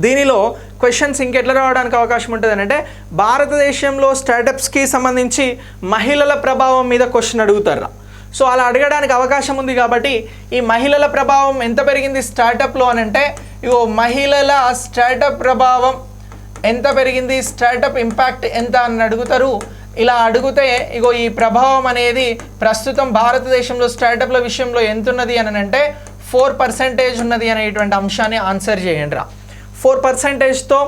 దీనిలో క్వశ్చన్స్ ఇంకెట్లా రావడానికి అవకాశం ఉంటుంది అంటే భారతదేశంలో స్టార్టప్స్కి సంబంధించి మహిళల ప్రభావం మీద క్వశ్చన్ అడుగుతారా. సో అలా అడగడానికి అవకాశం ఉంది కాబట్టి ఈ మహిళల ప్రభావం ఎంత పెరిగింది స్టార్టప్లో అని అంటే ఇగో మహిళల స్టార్టప్ ప్రభావం ఎంత పెరిగింది, స్టార్టప్ ఇంపాక్ట్ ఎంత అని అడుగుతారు. ఇలా అడిగితే ఇగో ఈ ప్రభావం అనేది ప్రస్తుతం భారతదేశంలో స్టార్టప్ల విషయంలో ఎంత ఉన్నది అని అంటే 4% ఉన్నది అనేటువంటి అంశాన్ని ఆన్సర్ చేయండి రా. 4%తో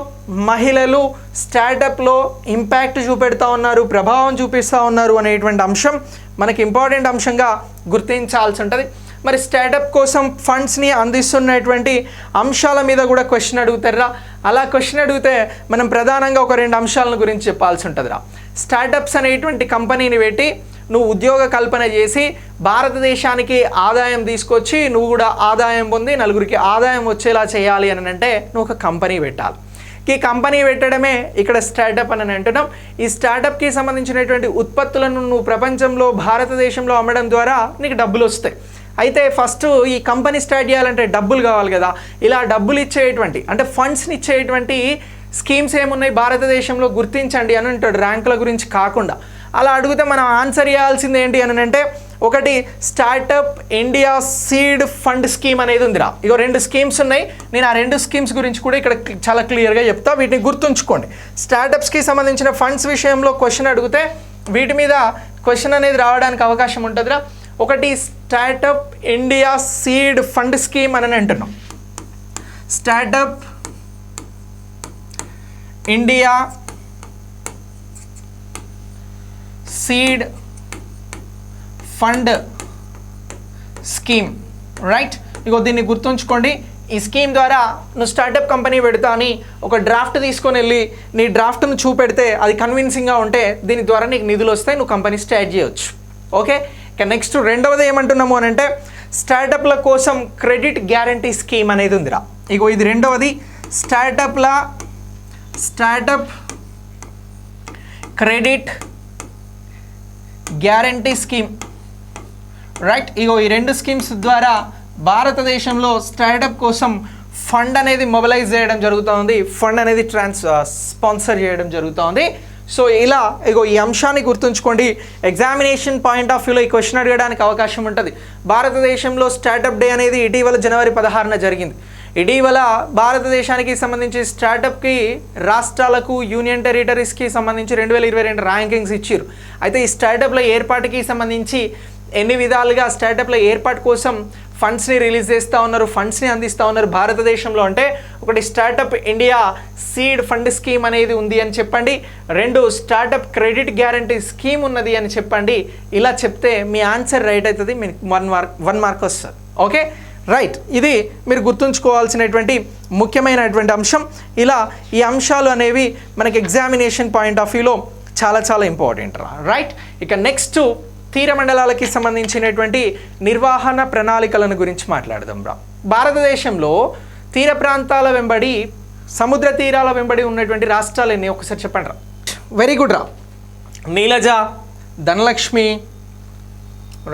మహిళలు స్టార్టప్లో ఇంపాక్ట్ చూపెడతా ఉన్నారు, ప్రభావం చూపిస్తూ ఉన్నారు అనేటువంటి అంశం మనకి ఇంపార్టెంట్ అంశంగా గుర్తించాల్సి ఉంటుంది. మరి స్టార్టప్ కోసం ఫండ్స్ని అందిస్తున్నటువంటి అంశాల మీద కూడా క్వశ్చన్ అడుగుతారా. అలా క్వశ్చన్ అడిగితే మనం ప్రధానంగా ఒక 2 అంశాలను గురించి చెప్పాల్సి ఉంటుందిరా. స్టార్టప్స్ అనేటువంటి కంపెనీని పెట్టి నువ్వు ఉద్యోగ కల్పన చేసి భారతదేశానికి ఆదాయం తీసుకొచ్చి నువ్వు కూడా ఆదాయం పొంది నలుగురికి ఆదాయం వచ్చేలా చేయాలి అని అంటే నువ్వు ఒక కంపెనీ పెట్టాలి. ఈ కంపెనీ పెట్టడమే ఇక్కడ స్టార్టప్ అని అంటున్నాం. ఈ స్టార్టప్కి సంబంధించినటువంటి ఉత్పత్తులను నువ్వు ప్రపంచంలో, భారతదేశంలో అమ్మడం ద్వారా నీకు డబ్బులు వస్తాయి. అయితే ఫస్ట్ ఈ కంపెనీ స్టార్ట్ చేయాలంటే డబ్బులు కావాలి కదా. ఇలా డబ్బులు ఇచ్చేటువంటి అంటే ఫండ్స్ని ఇచ్చేటువంటి స్కీమ్స్ ఏమున్నాయి భారతదేశంలో గుర్తించండి అని అంటాడు, ర్యాంకుల గురించి కాకుండా. అలా అడిగితే మనం ఆన్సర్ చేయాల్సింది ఏంటి అని అంటే ఒకటి startup India seed fund scheme అనేది ఉందిరా. ఇగో 2 స్కీమ్స్ ఉన్నాయి. నేను ఆ 2 స్కీమ్స్ గురించి కూడా ఇక్కడ చాలా క్లియర్గా చెప్తా, వీటిని గుర్తుంచుకోండి. స్టార్టప్స్కి సంబంధించిన ఫండ్స్ విషయంలో క్వశ్చన్ అడిగితే వీటి మీద క్వశ్చన్ అనేది రావడానికి అవకాశం ఉంటుందిరా. ఒకటి startup India seed fund scheme అని అంటున్నాం. Startup India seed fund scheme, right? ఇగో దీన్ని గుర్తుంచుకోండి. ఈ స్కీమ్ ద్వారా నువ్వు స్టార్టప్ కంపెనీ పెడతా అని ఒక డ్రాఫ్ట్ తీసుకొని వెళ్ళి నీ డ్రాఫ్ట్ను చూపెడితే అది కన్విన్సింగ్గా ఉంటే దీని ద్వారా నీకు నిధులు వస్తాయి, నువ్వు కంపెనీ స్టార్ట్ చేయవచ్చు. ఓకే, ఇక నెక్స్ట్ రెండవది ఏమంటున్నాము అని అంటే స్టార్టప్ల కోసం క్రెడిట్ గ్యారంటీ స్కీమ్ అనేది ఉందిరా. ఇగో ఇది రెండవది, startup credit guarantee scheme, right? ఇగో ఈ 2 స్కీమ్స్ ద్వారా భారతదేశంలో స్టార్టప్ కోసం ఫండ్ అనేది మొబిలైజ్ చేయడం జరుగుతుంది, ఫండ్ అనేది స్పాన్సర్ చేయడం జరుగుతుంది. సో ఇలా ఇగో ఈ అంశాన్ని గుర్తుంచుకోండి. ఎగ్జామినేషన్ పాయింట్ ఆఫ్ వ్యూలో ఈ క్వశ్చన్ అడగడానికి అవకాశం ఉంటుంది. భారతదేశంలో స్టార్టప్ డే అనేది ఇటీవల జనవరి 16న జరిగింది. ఇటీవల భారతదేశానికి సంబంధించి స్టార్టప్కి రాష్ట్రాలకు, యూనియన్ టెరిటరీస్కి సంబంధించి 2022 ర్యాంకింగ్స్ ఇచ్చారు. అయితే ఈ స్టార్టప్ల ఏర్పాటుకి సంబంధించి ఎన్ని విధాలుగా స్టార్టప్ల ఏర్పాటు కోసం ఫండ్స్ని రిలీజ్ చేస్తూ ఉన్నారు, ఫండ్స్ని అందిస్తూ ఉన్నారు భారతదేశంలో అంటే ఒకటి startup India seed fund scheme అనేది ఉంది అని చెప్పండి. 2 స్టార్టప్ క్రెడిట్ గ్యారంటీ స్కీమ్ ఉన్నది అని చెప్పండి. ఇలా చెప్తే మీ ఆన్సర్ రైట్ అవుతుంది, మీకు 1 మార్క్ వస్తుంది. Okay, right? ఇది మీరు గుర్తుంచుకోవాల్సినటువంటి ముఖ్యమైనటువంటి అంశం. ఇలా ఈ అంశాలు అనేవి మనకి ఎగ్జామినేషన్ పాయింట్ ఆఫ్ వ్యూలో చాలా చాలా ఇంపార్టెంట్ రా, రైట్? ఇక నెక్స్ట్ తీర మండలాలకి సంబంధించినటువంటి నిర్వహణ ప్రణాళికలను గురించి మాట్లాడదాం రా. భారతదేశంలో తీర ప్రాంతాల వెంబడి సముద్ర తీరాల వెంబడి ఉన్నటువంటి రాష్ట్రాలు ఎన్ని ఒకసారి చెప్పండి రా. వెరీ గుడ్ రా. Neelaja, Dhanalakshmi,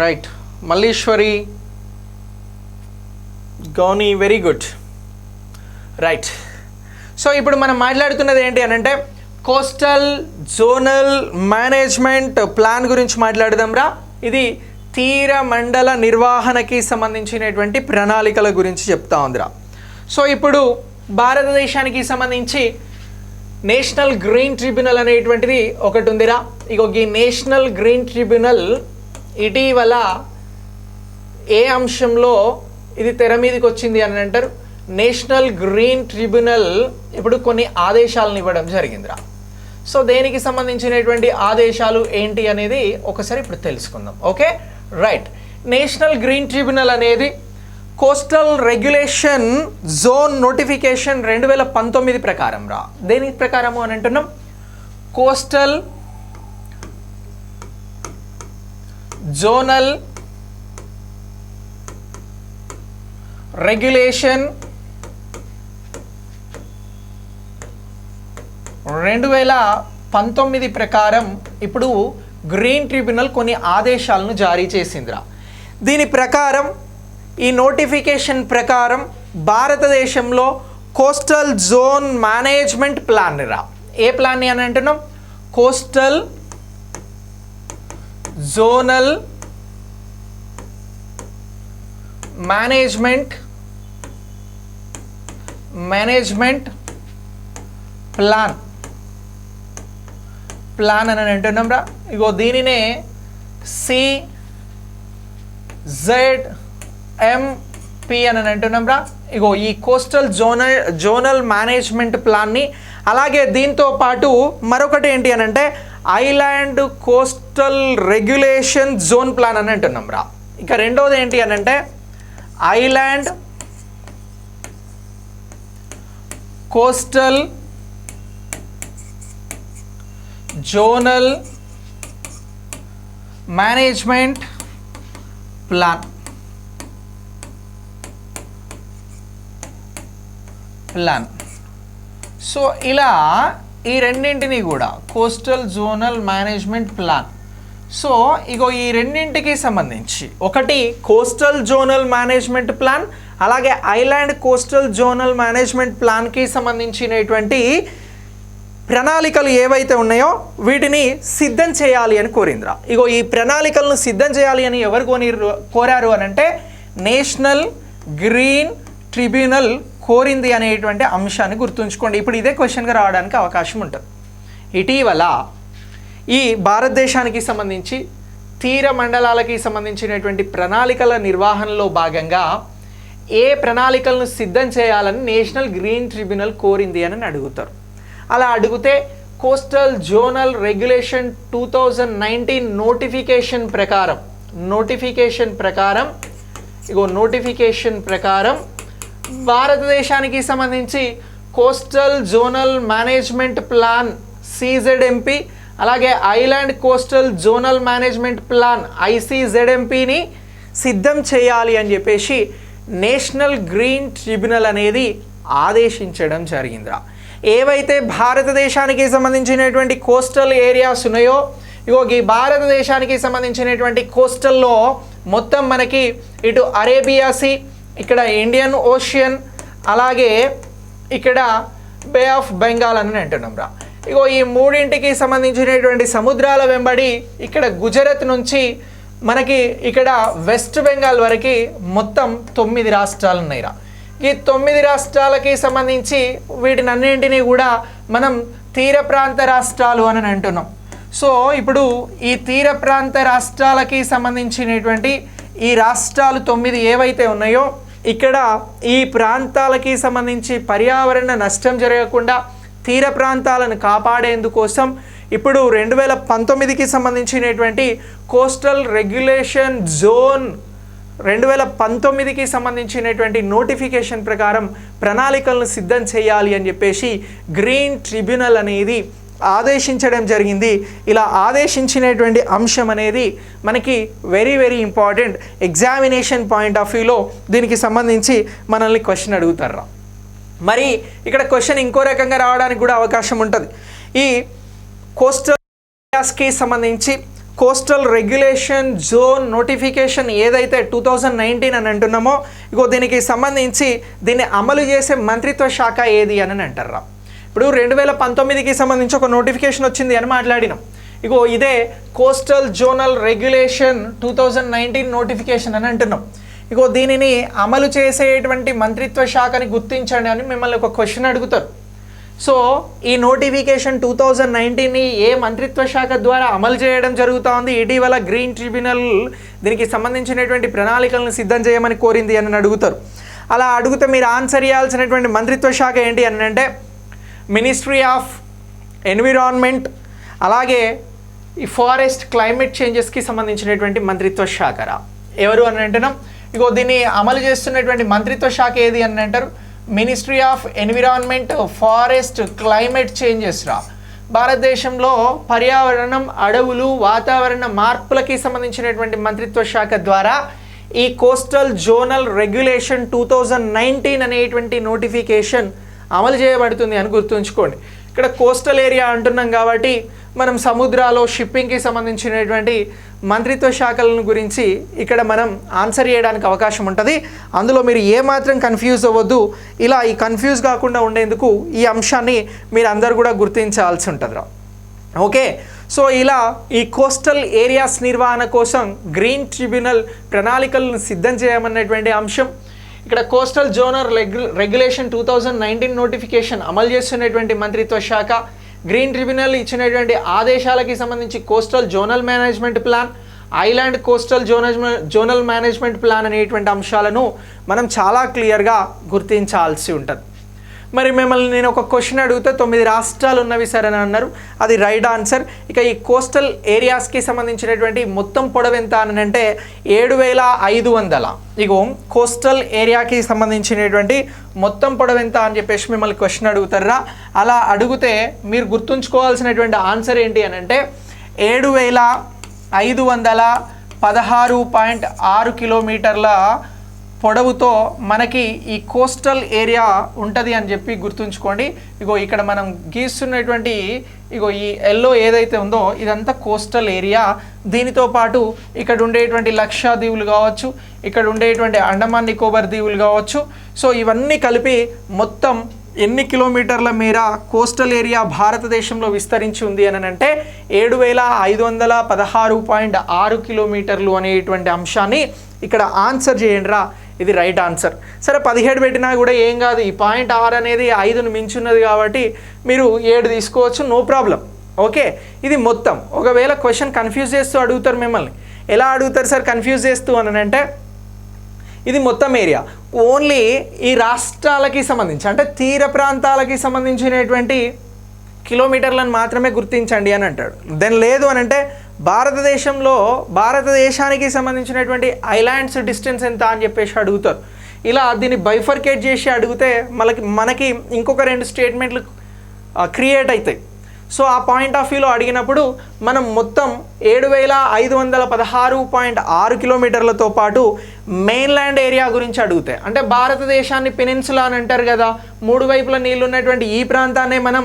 right, Malleswari, Gouni, very good, right. So ఇప్పుడు మనం మాట్లాడుతున్నది ఏంటి అని అంటే కోస్టల్ జోనల్ మేనేజ్మెంట్ ప్లాన్ గురించి మాట్లాడదాం రా. ఇది తీర మండల నిర్వహణకి సంబంధించినటువంటి ప్రణాళికల గురించి చెప్తా ఉందిరా. సో ఇప్పుడు భారతదేశానికి సంబంధించి నేషనల్ గ్రీన్ ట్రిబ్యునల్ అనేటువంటిది ఒకటి ఉందిరా. ఇగో ఈ నేషనల్ గ్రీన్ ట్రిబ్యునల్ ఇటీవల ఏ అంశంలో ఇది తెర మీదకి వచ్చింది అని అంటారు? నేషనల్ గ్రీన్ ట్రిబ్యునల్ ఇప్పుడు కొన్ని ఆదేశాలను ఇవ్వడం జరిగిందిరా. సో దేనికి సంబంధించినటువంటి ఆదేశాలు ఏంటి అనేది ఒకసారి ఇప్పుడు తెలుసుకుందాం. Okay, right. National green tribunal అనేది కోస్టల్ రెగ్యులేషన్ జోన్ నోటిఫికేషన్ 2019 ప్రకారం రా. దేని ప్రకారము అని అంటున్నాం? కోస్టల్ జోనల్ రెగ్యులేషన్ 2019 ప్రకారం ఇప్పుడు గ్రీన్ ట్రిబ్యునల్ కొన్ని ఆదేశాలను జారీ చేసిందిరా. దీని ప్రకారం ఈ నోటిఫికేషన్ ప్రకారం భారతదేశంలో కోస్టల్ జోన్ మేనేజ్మెంట్ ప్లాన్ రా. ఏ ప్లాన్ని అని అంటున్నాం? కోస్టల్ జోనల్ మేనేజ్మెంట్ ప్లాన్ అని అంటున్నాం రా. ఇగో దీనినే CZMP అని అంటున్నాం రా. ఇగో ఈ కోస్టల్ జోనల్ మేనేజ్మెంట్ ప్లాన్ని, అలాగే దీంతో పాటు మరొకటి ఏంటి అని అంటే island coastal regulation zone plan అని అంటున్నాం రా. ఇక రెండోది ఏంటి అని అంటే island coastal zonal management plan. So ఇలా ఈ రెండింటిని కూడా coastal zonal management plan. So ఇగో ఈ రెండింటికి సంబంధించి ఒకటి కోస్టల్ జోనల్ మేనేజ్మెంట్ ప్లాన్, అలాగే ఐలాండ్ కోస్టల్ జోనల్ మేనేజ్మెంట్ ప్లాన్కి సంబంధించినటువంటి ప్రణాళికలు ఏవైతే ఉన్నాయో వీటిని సిద్ధం చేయాలి అని కోరిందిరా. ఇగో ఈ ప్రణాళికలను సిద్ధం చేయాలి అని ఎవరు కోరారు అని అంటే నేషనల్ గ్రీన్ ట్రిబ్యునల్ కోరింది అనేటువంటి అంశాన్ని గుర్తుంచుకోండి. ఇప్పుడు ఇదే క్వశ్చన్గా రావడానికి అవకాశం ఉంటుంది. ఇటీవల ఈ భారతదేశానికి సంబంధించి తీర మండలాలకి సంబంధించినటువంటి ప్రణాళికల నిర్వహణలో భాగంగా ఏ ప్రణాళికలను సిద్ధం చేయాలని నేషనల్ గ్రీన్ ట్రిబ్యునల్ కోరింది అని అడుగుతారు. అలా అడిగితే కోస్టల్ జోనల్ రెగ్యులేషన్ 2019 నోటిఫికేషన్ ప్రకారం భారతదేశానికి సంబంధించి coastal zonal management plan CZMP, అలాగే island coastal zonal management plan ICZMPని సిద్ధం చేయాలి అని చెప్పేసి నేషనల్ గ్రీన్ ట్రిబ్యునల్ అనేది ఆదేశించడం జరిగిందిరా. ఏవైతే భారతదేశానికి సంబంధించినటువంటి కోస్టల్ ఏరియాస్ ఉన్నాయో, ఇగో ఈ భారతదేశానికి సంబంధించినటువంటి కోస్టల్లో మొత్తం మనకి ఇటు అరేబియా సీ, ఇక్కడ ఇండియన్ ఓషియన్, అలాగే ఇక్కడ బే ఆఫ్ బెంగాల్ అని అంటున్నాం రా. ఇగో ఈ మూడింటికి సంబంధించినటువంటి సముద్రాల వెంబడి ఇక్కడ గుజరాత్ నుంచి మనకి ఇక్కడ వెస్ట్ బెంగాల్ వరకు మొత్తం 9 రాష్ట్రాలు ఉన్నాయి రా. ఈ 9 రాష్ట్రాలకి సంబంధించి వీటినన్నింటినీ కూడా మనం తీర ప్రాంత రాష్ట్రాలు అని అంటున్నాం. సో ఇప్పుడు ఈ తీర ప్రాంత రాష్ట్రాలకి సంబంధించినటువంటి ఈ రాష్ట్రాలు 9 ఏవైతే ఉన్నాయో ఇక్కడ ఈ ప్రాంతాలకి సంబంధించి పర్యావరణ నష్టం జరగకుండా తీర ప్రాంతాలను కాపాడేందుకోసం ఇప్పుడు 2019కి సంబంధించినటువంటి కోస్టల్ రెగ్యులేషన్ జోన్ 2019కి సంబంధించినటువంటి నోటిఫికేషన్ ప్రకారం ప్రణాళికలను సిద్ధం చేయాలి అని చెప్పేసి గ్రీన్ ట్రిబ్యునల్ అనేది ఆదేశించడం జరిగింది. ఇలా ఆదేశించినటువంటి అంశం అనేది మనకి very very important. Examination point of వ్యూలో దీనికి సంబంధించి మనల్ని క్వశ్చన్ అడుగుతారా. మరి ఇక్కడ క్వశ్చన్ ఇంకో రకంగా రావడానికి కూడా అవకాశం ఉంటుంది. ఈ కోస్టల్ ఏరియాస్కి సంబంధించి కోస్టల్ రెగ్యులేషన్ జోన్ నోటిఫికేషన్ ఏదైతే 2019 అని అంటున్నామో, ఇగో దీనికి సంబంధించి దీన్ని అమలు చేసే మంత్రిత్వ శాఖ ఏది అని అంటారా. ఇప్పుడు 2019కి సంబంధించి ఒక నోటిఫికేషన్ వచ్చింది అని మాట్లాడినాం. ఇగో ఇదే కోస్టల్ జోనల్ రెగ్యులేషన్ 2019 నోటిఫికేషన్ అని అంటున్నాం. ఇగో దీనిని అమలు చేసేటువంటి మంత్రిత్వ శాఖని గుర్తించండి అని మిమ్మల్ని ఒక క్వశ్చన్ అడుగుతారు. సో ఈ నోటిఫికేషన్ 2019ని ఏ మంత్రిత్వ శాఖ ద్వారా అమలు చేయడం జరుగుతూ ఉంది? ఇటీవల గ్రీన్ ట్రిబ్యునల్ దీనికి సంబంధించినటువంటి ప్రణాళికలను సిద్ధం చేయమని కోరింది అని అడుగుతారు. అలా అడిగితే మీరు ఆన్సర్ చేయాల్సినటువంటి మంత్రిత్వ శాఖ ఏంటి అని అంటే మినిస్ట్రీ ఆఫ్ ఎన్విరాన్మెంట్, అలాగే ఈ ఫారెస్ట్ క్లైమేట్ చేంజెస్కి సంబంధించినటువంటి మంత్రిత్వ శాఖరా. ఎవరు అని అంటున్నాం? ఇగో దీన్ని అమలు చేస్తున్నటువంటి మంత్రిత్వ శాఖ ఏది అని అంటారు? Ministry of environment, forest, climate changes రా. భారతదేశంలో పర్యావరణం, అడవులు, వాతావరణ మార్పులకి సంబంధించినటువంటి మంత్రిత్వ శాఖ ద్వారా ఈ కోస్టల్ జోనల్ రెగ్యులేషన్ 2019 అనేటువంటి నోటిఫికేషన్ అమలు చేయబడుతుంది అని గుర్తుంచుకోండి. ఇక్కడ కోస్టల్ ఏరియా అంటున్నాం కాబట్టి మనం సముద్రాలు, షిప్పింగ్కి సంబంధించినటువంటి మంత్రిత్వ శాఖలను గురించి ఇక్కడ మనం ఆన్సర్ చేయడానికి అవకాశం ఉంటుంది. అందులో మీరు ఏమాత్రం కన్ఫ్యూజ్ అవ్వద్దు. ఇలా ఈ కన్ఫ్యూజ్ కాకుండా ఉండేందుకు ఈ అంశాన్ని మీరు అందరు కూడా గుర్తించాల్సి ఉంటుంది. ఓకే, సో ఇలా ఈ కోస్టల్ ఏరియాస్ నిర్వహణ కోసం గ్రీన్ ట్రిబ్యునల్ ప్రణాళికలను సిద్ధం చేయమన్నటువంటి అంశం. ఇక్కడ కోస్టల్ జోనల్ రెగ్యులేషన్ 2019 నోటిఫికేషన్ అమలు చేస్తున్నటువంటి మంత్రిత్వ శాఖ, గ్రీన్ ట్రిబ్యునల్ ఇచ్చినటువంటి ఆదేశాలకి సంబంధించి coastal zonal management plan, island coastal zonal management plan అనేటువంటి అంశాలను మనం చాలా క్లియర్గా గుర్తించాల్సి ఉంటుంది. మరి మిమ్మల్ని నేను ఒక క్వశ్చన్ అడిగితే 9 రాష్ట్రాలు ఉన్నవి సార్ అని అన్నారు, అది రైట్ ఆన్సర్. ఇక ఈ కోస్టల్ ఏరియాస్కి సంబంధించినటువంటి మొత్తం పొడవు ఎంత అని అంటే 7500. ఇగో కోస్టల్ ఏరియాకి సంబంధించినటువంటి మొత్తం పొడవు ఎంత అని చెప్పేసి మిమ్మల్ని క్వశ్చన్ అడుగుతారా. అలా అడిగితే మీరు గుర్తుంచుకోవాల్సినటువంటి ఆన్సర్ ఏంటి అని అంటే 7516.6 కిలోమీటర్ల పొడవుతో మనకి ఈ కోస్టల్ ఏరియా ఉంటుంది అని చెప్పి గుర్తుంచుకోండి. ఇగో ఇక్కడ మనం గీస్తున్నటువంటి ఇగో ఈ ఎల్లో ఏదైతే ఉందో ఇదంతా కోస్టల్ ఏరియా. దీనితో పాటు ఇక్కడ ఉండేటువంటి లక్షద్వీపులు కావచ్చు, ఇక్కడ ఉండేటువంటి అండమాన్ నికోబార్ దీవులు కావచ్చు. సో ఇవన్నీ కలిపి మొత్తం ఎన్ని కిలోమీటర్ల మేర కోస్టల్ ఏరియా భారతదేశంలో విస్తరించి ఉంది అని అంటే 7516.6 కిలోమీటర్లు అనేటువంటి అంశాన్ని ఇక్కడ ఆన్సర్ చేయండి రా. ఇది రైట్ ఆన్సర్. సరే 17 పెట్టినా కూడా ఏం కాదు. ఈ 0.6 అనేది 5ను మించున్నది కాబట్టి మీరు 7 తీసుకోవచ్చు, నో ప్రాబ్లం. ఓకే, ఇది మొత్తం. ఒకవేళ క్వశ్చన్ కన్ఫ్యూజ్ చేస్తూ అడుగుతారు మిమ్మల్ని. ఎలా అడుగుతారు సార్ కన్ఫ్యూజ్ చేస్తూ అని అంటే ఇది మొత్తం ఏరియా ఓన్లీ ఈ రాష్ట్రాలకి సంబంధించి అంటే తీర ప్రాంతాలకి సంబంధించినటువంటి కిలోమీటర్లను మాత్రమే గుర్తించండి అని అంటాడు. దెన్ లేదు అని అంటే భారతదేశానికి సంబంధించినటువంటి ఐలాండ్స్ డిస్టెన్స్ ఎంత అని చెప్పేసి అడుగుతారు. ఇలా దీన్ని బైఫర్కేట్ చేసి అడిగితే మనకి ఇంకొక 2 స్టేట్మెంట్లు క్రియేట్ అవుతాయి. సో ఆ పాయింట్ ఆఫ్ వ్యూలో అడిగినప్పుడు మనం మొత్తం 7516.6 కిలోమీటర్లతో పాటు మెయిన్ల్యాండ్ ఏరియా గురించి అడుగుతాయి. అంటే భారతదేశాన్ని పెనిన్సులా అని అంటారు కదా, 3 వైపుల నీళ్ళు ఉన్నటువంటి ఈ ప్రాంతాన్నే మనం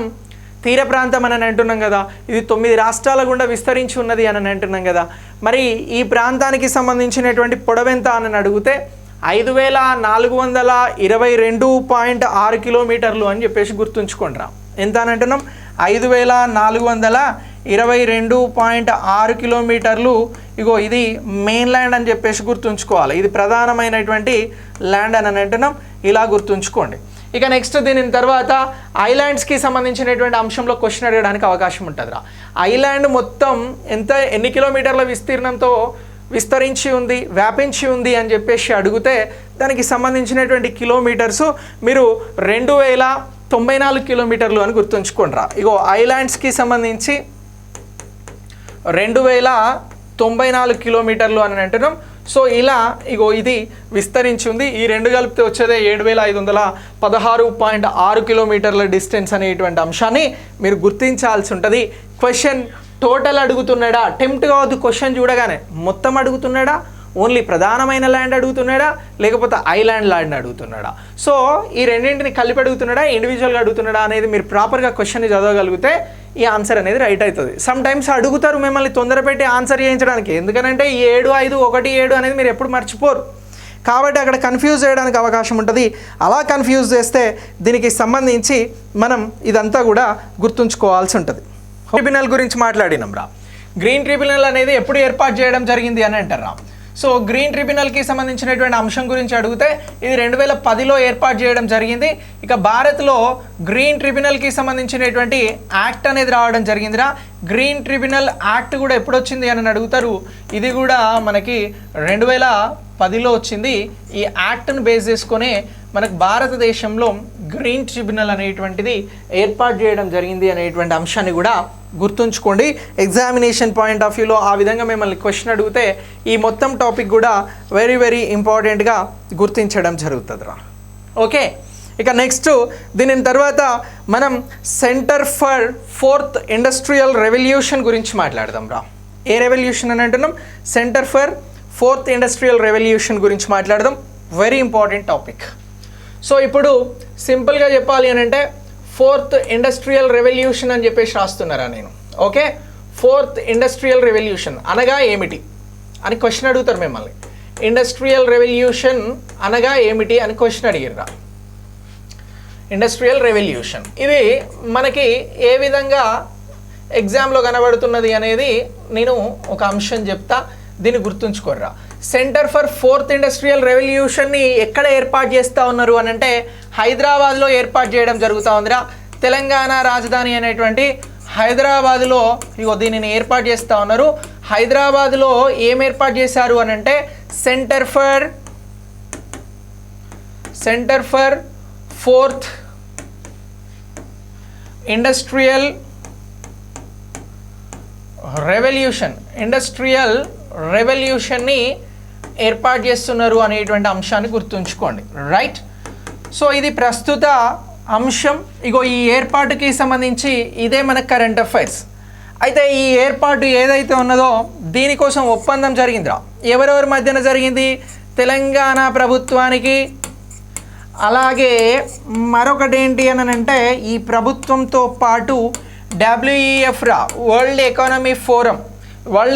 తీర ప్రాంతం అని అంటున్నాం కదా. ఇది 9 రాష్ట్రాల గుండా విస్తరించి ఉన్నది అని అంటున్నాం కదా. మరి ఈ ప్రాంతానికి సంబంధించినటువంటి పొడవెంత అని అడిగితే 5422.6 కిలోమీటర్లు అని చెప్పేసి గుర్తుంచుకోండి రా. ఎంత అని అంటున్నాం? 5422.6 కిలోమీటర్లు. ఇగో ఇది మెయిన్ ల్యాండ్ అని చెప్పేసి గుర్తుంచుకోవాలి. ఇది ప్రధానమైనటువంటి ల్యాండ్ అని అంటున్నాం. ఇలా గుర్తుంచుకోండి. ఇక నెక్స్ట్ దీని తర్వాత ఐలాండ్స్కి సంబంధించినటువంటి అంశంలో క్వశ్చన్ అడగడానికి అవకాశం ఉంటుందిరా. ఐలాండ్ మొత్తం ఎన్ని కిలోమీటర్ల విస్తీర్ణంతో విస్తరించి ఉంది, వ్యాపించి ఉంది అని చెప్పేసి అడిగితే దానికి సంబంధించినటువంటి కిలోమీటర్సు మీరు 2094 కిలోమీటర్లు అని గుర్తుంచుకోండి రా. ఇగో ఐలాండ్స్కి సంబంధించి 2094 కిలోమీటర్లు అని అంటున్నాం. సో ఇలా ఇగో ఇది విస్తరించి ఉంది. ఈ 2 కలిపితే వచ్చేదే 7516.6 కిలోమీటర్ల డిస్టెన్స్ అనేటువంటి అంశాన్ని మీరు గుర్తించాల్సి ఉంటుంది. క్వశ్చన్ టోటల్ అడుగుతున్నాడా, టెంప్ట్ కావద్దు. క్వశ్చన్ చూడగానే మొత్తం అడుగుతున్నాడా, ఓన్లీ ప్రధానమైన ల్యాండ్ అడుగుతున్నాడా లేకపోతే ఐలాండ్ ల్యాండ్ అడుగుతున్నాడా? సో ఈ రెండింటిని కలిపి అడుగుతున్నాడా ఇండివిజువల్గా అడుగుతున్నాడా అనేది మీరు ప్రాపర్గా క్వశ్చన్ని చదవగలిగితే ఈ ఆన్సర్ అనేది రైట్ అవుతుంది. సమ్ టైమ్స్ అడుగుతారు మిమ్మల్ని తొందరపెట్టి ఆన్సర్ చేయించడానికి, ఎందుకనంటే ఈ 7, 5, 1, 7 అనేది మీరు ఎప్పుడు మర్చిపోరు. కాబట్టి అక్కడ కన్ఫ్యూజ్ చేయడానికి అవకాశం ఉంటుంది. అలా కన్ఫ్యూజ్ చేస్తే దీనికి సంబంధించి మనం ఇదంతా కూడా గుర్తుంచుకోవాల్సి ఉంటుంది. ట్రిబ్యునల్ గురించి మాట్లాడినాం రా. గ్రీన్ ట్రిబ్యునల్ అనేది ఎప్పుడు ఏర్పాటు చేయడం జరిగింది అని అంటారా? సో గ్రీన్ ట్రిబ్యునల్కి సంబంధించినటువంటి అంశం గురించి అడిగితే ఇది 2010లో ఏర్పాటు చేయడం జరిగింది. ఇక భారత్లో గ్రీన్ ట్రిబ్యునల్కి సంబంధించినటువంటి యాక్ట్ అనేది రావడం జరిగిందిరా. గ్రీన్ ట్రిబ్యునల్ యాక్ట్ కూడా ఎప్పుడు వచ్చింది అని అడుగుతారు. ఇది కూడా మనకి 2010లో వచ్చింది. ఈ యాక్ట్ను బేస్ చేసుకొని మనకు భారతదేశంలో గ్రీన్ ట్రిబ్యునల్ అనేటువంటిది ఏర్పాటు చేయడం జరిగింది అనేటువంటి అంశాన్ని కూడా గుర్తుంచుకోండి. ఎగ్జామినేషన్ పాయింట్ ఆఫ్ వ్యూలో ఆ విధంగా మిమ్మల్ని క్వశ్చన్ అడిగితే ఈ మొత్తం టాపిక్ కూడా వెరీ వెరీ ఇంపార్టెంట్గా గుర్తించడం జరుగుతుంది రా. ఓకే, ఇక నెక్స్ట్ దీని తర్వాత మనం centre for 4th industrial revolution గురించి మాట్లాడదాం రా. ఏ రెవల్యూషన్ అని అంటున్నాం? Centre for 4th industrial revolution గురించి మాట్లాడదాం. Very important topic. సో ఇప్పుడు సింపుల్గా చెప్పాలి అని అంటే 4th ఇండస్ట్రియల్ రెవల్యూషన్ అని చెప్పేసి రాస్తున్నారా నేను. ఓకే, 4th ఇండస్ట్రియల్ రెవల్యూషన్ అనగా ఏమిటి అని క్వశ్చన్ అడుగుతారు మిమ్మల్ని. ఇండస్ట్రియల్ రెవల్యూషన్ అనగా ఏమిటి అని క్వశ్చన్ అడిగిర్రా. ఇండస్ట్రియల్ రెవల్యూషన్ ఇది మనకి ఏ విధంగా ఎగ్జామ్లో కనబడుతున్నది అనేది నేను ఒక అంశం చెప్తా, దీన్ని గుర్తుంచుకోర్రా. సెంటర్ ఫర్ 4th ఇండస్ట్రియల్ రెవల్యూషన్ని ఎక్కడ ఏర్పాటు చేస్తూ ఉన్నారు అని అంటే హైదరాబాద్లో ఏర్పాటు చేయడం జరుగుతూ ఉందిరా. తెలంగాణ రాజధాని అనేటువంటి హైదరాబాద్లో ఇగో దీనిని ఏర్పాటు చేస్తూ ఉన్నారు. హైదరాబాద్లో ఏం ఏర్పాటు చేశారు అని అంటే సెంటర్ ఫర్ 4th ఇండస్ట్రియల్ రెవల్యూషన్ని ఏర్పాటు చేస్తున్నారు అనేటువంటి అంశాన్ని గుర్తుంచుకోండి. రైట్, సో ఇది ప్రస్తుత అంశం. ఇగో ఈ ఏర్పాటుకి సంబంధించి ఇదే మన కరెంట్ అఫైర్స్. అయితే ఈ ఏర్పాటు ఏదైతే ఉన్నదో దీనికోసం ఒప్పందం జరిగిందిరా. ఎవరెవరి మధ్యన జరిగింది? తెలంగాణ ప్రభుత్వానికి అలాగే మరొకటి ఏంటి అని అంటే ఈ ప్రభుత్వంతో పాటు WEF రా, వరల్డ్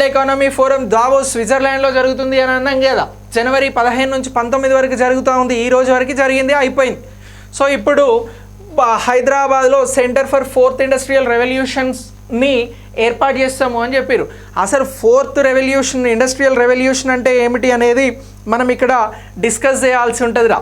ఎకానమీ ఫోరం దావోస్ స్విట్జర్లాండ్లో జరుగుతుంది అని అన్నాం కదా. జనవరి 15 నుంచి 19 వరకు జరుగుతూ ఉంది. ఈ రోజు వరకు జరిగింది, అయిపోయింది. సో ఇప్పుడు హైదరాబాద్లో సెంటర్ ఫర్ 4th ఇండస్ట్రియల్ రెవల్యూషన్స్ని ఏర్పాటు చేస్తాము అని చెప్పారు. అసలు 4th ఇండస్ట్రియల్ రెవల్యూషన్ అంటే ఏమిటి అనేది మనం ఇక్కడ డిస్కస్ చేయాల్సి ఉంటుందిరా.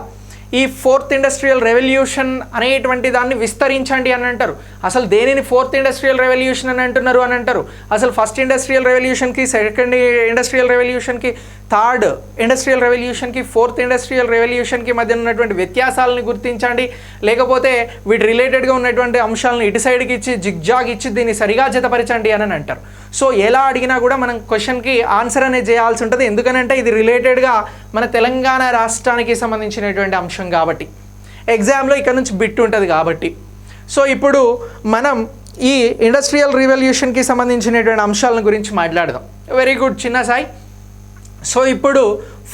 ఈ 4th ఇండస్ట్రియల్ రెవల్యూషన్ అనేటువంటి దాన్ని విస్తరించండి అని అంటారు. అసలు దేనిని 4th ఇండస్ట్రియల్ రెవల్యూషన్ అని అంటున్నారు అని అంటారు. అసలు ఫస్ట్ ఇండస్ట్రియల్ రెవల్యూషన్కి, సెకండ్ ఇండస్ట్రియల్ రెవల్యూషన్కి, థర్డ్ ఇండస్ట్రియల్ రెవల్యూషన్కి, 4th ఇండస్ట్రియల్ రెవల్యూషన్కి మధ్య ఉన్నటువంటి వ్యత్యాసాలను గుర్తించండి, లేకపోతే వీటి రిలేటెడ్గా ఉన్నటువంటి అంశాలను ఇటు సైడ్కి ఇచ్చి జిగ్జాగ్ ఇచ్చి దీన్ని సరిగా జతపరచండి అని అంటారు. సో ఎలా అడిగినా కూడా మనం క్వశ్చన్కి ఆన్సర్ అనేది చేయాల్సి ఉంటుంది. ఎందుకనంటే ఇది రిలేటెడ్గా మన తెలంగాణ రాష్ట్రానికి సంబంధించినటువంటి అంశం కాబట్టి, ఎగ్జామ్లో ఇక్కడ నుంచి బిట్ ఉంటుంది కాబట్టి. సో ఇప్పుడు మనం ఈ ఇండస్ట్రియల్ రెవల్యూషన్కి సంబంధించినటువంటి అంశాలను గురించి మాట్లాడదాం. వెరీ గుడ్ చిన్న సాయి. సో ఇప్పుడు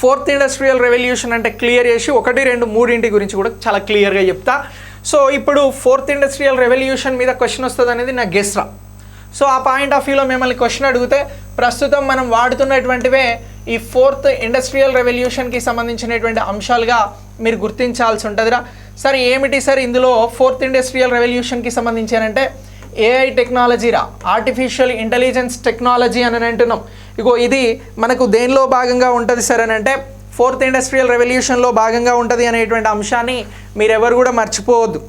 4th ఇండస్ట్రియల్ రెవల్యూషన్ అంటే క్లియర్ చేసి 1, 2, 3 గురించి కూడా చాలా క్లియర్గా చెప్తా. సో ఇప్పుడు 4th ఇండస్ట్రియల్ రెవల్యూషన్ మీద క్వశ్చన్ వస్తుంది అనేది నా గెస్ రా. సో ఆ పాయింట్ ఆఫ్ వ్యూలో మిమ్మల్ని క్వశ్చన్ అడిగితే ప్రస్తుతం మనం వాడుతున్నటువంటివే ఈ 4th ఇండస్ట్రియల్ రెవల్యూషన్కి సంబంధించినటువంటి అంశాలుగా మీరు గుర్తించాల్సి ఉంటుందిరా. సరే ఏమిటి సార్ ఇందులో 4th ఇండస్ట్రియల్ రెవల్యూషన్కి సంబంధించానంటే AI టెక్నాలజీ రా, ఆర్టిఫిషియల్ ఇంటెలిజెన్స్ టెక్నాలజీ అని అంటున్నాం. ఇగో ఇది మనకు దేనిలో భాగంగా ఉంటుంది సార్ అని అంటే 4th ఇండస్ట్రియల్ రెవల్యూషన్లో భాగంగా ఉంటుంది అనేటువంటి అంశాన్ని మీరెవరు కూడా మర్చిపోవద్దు.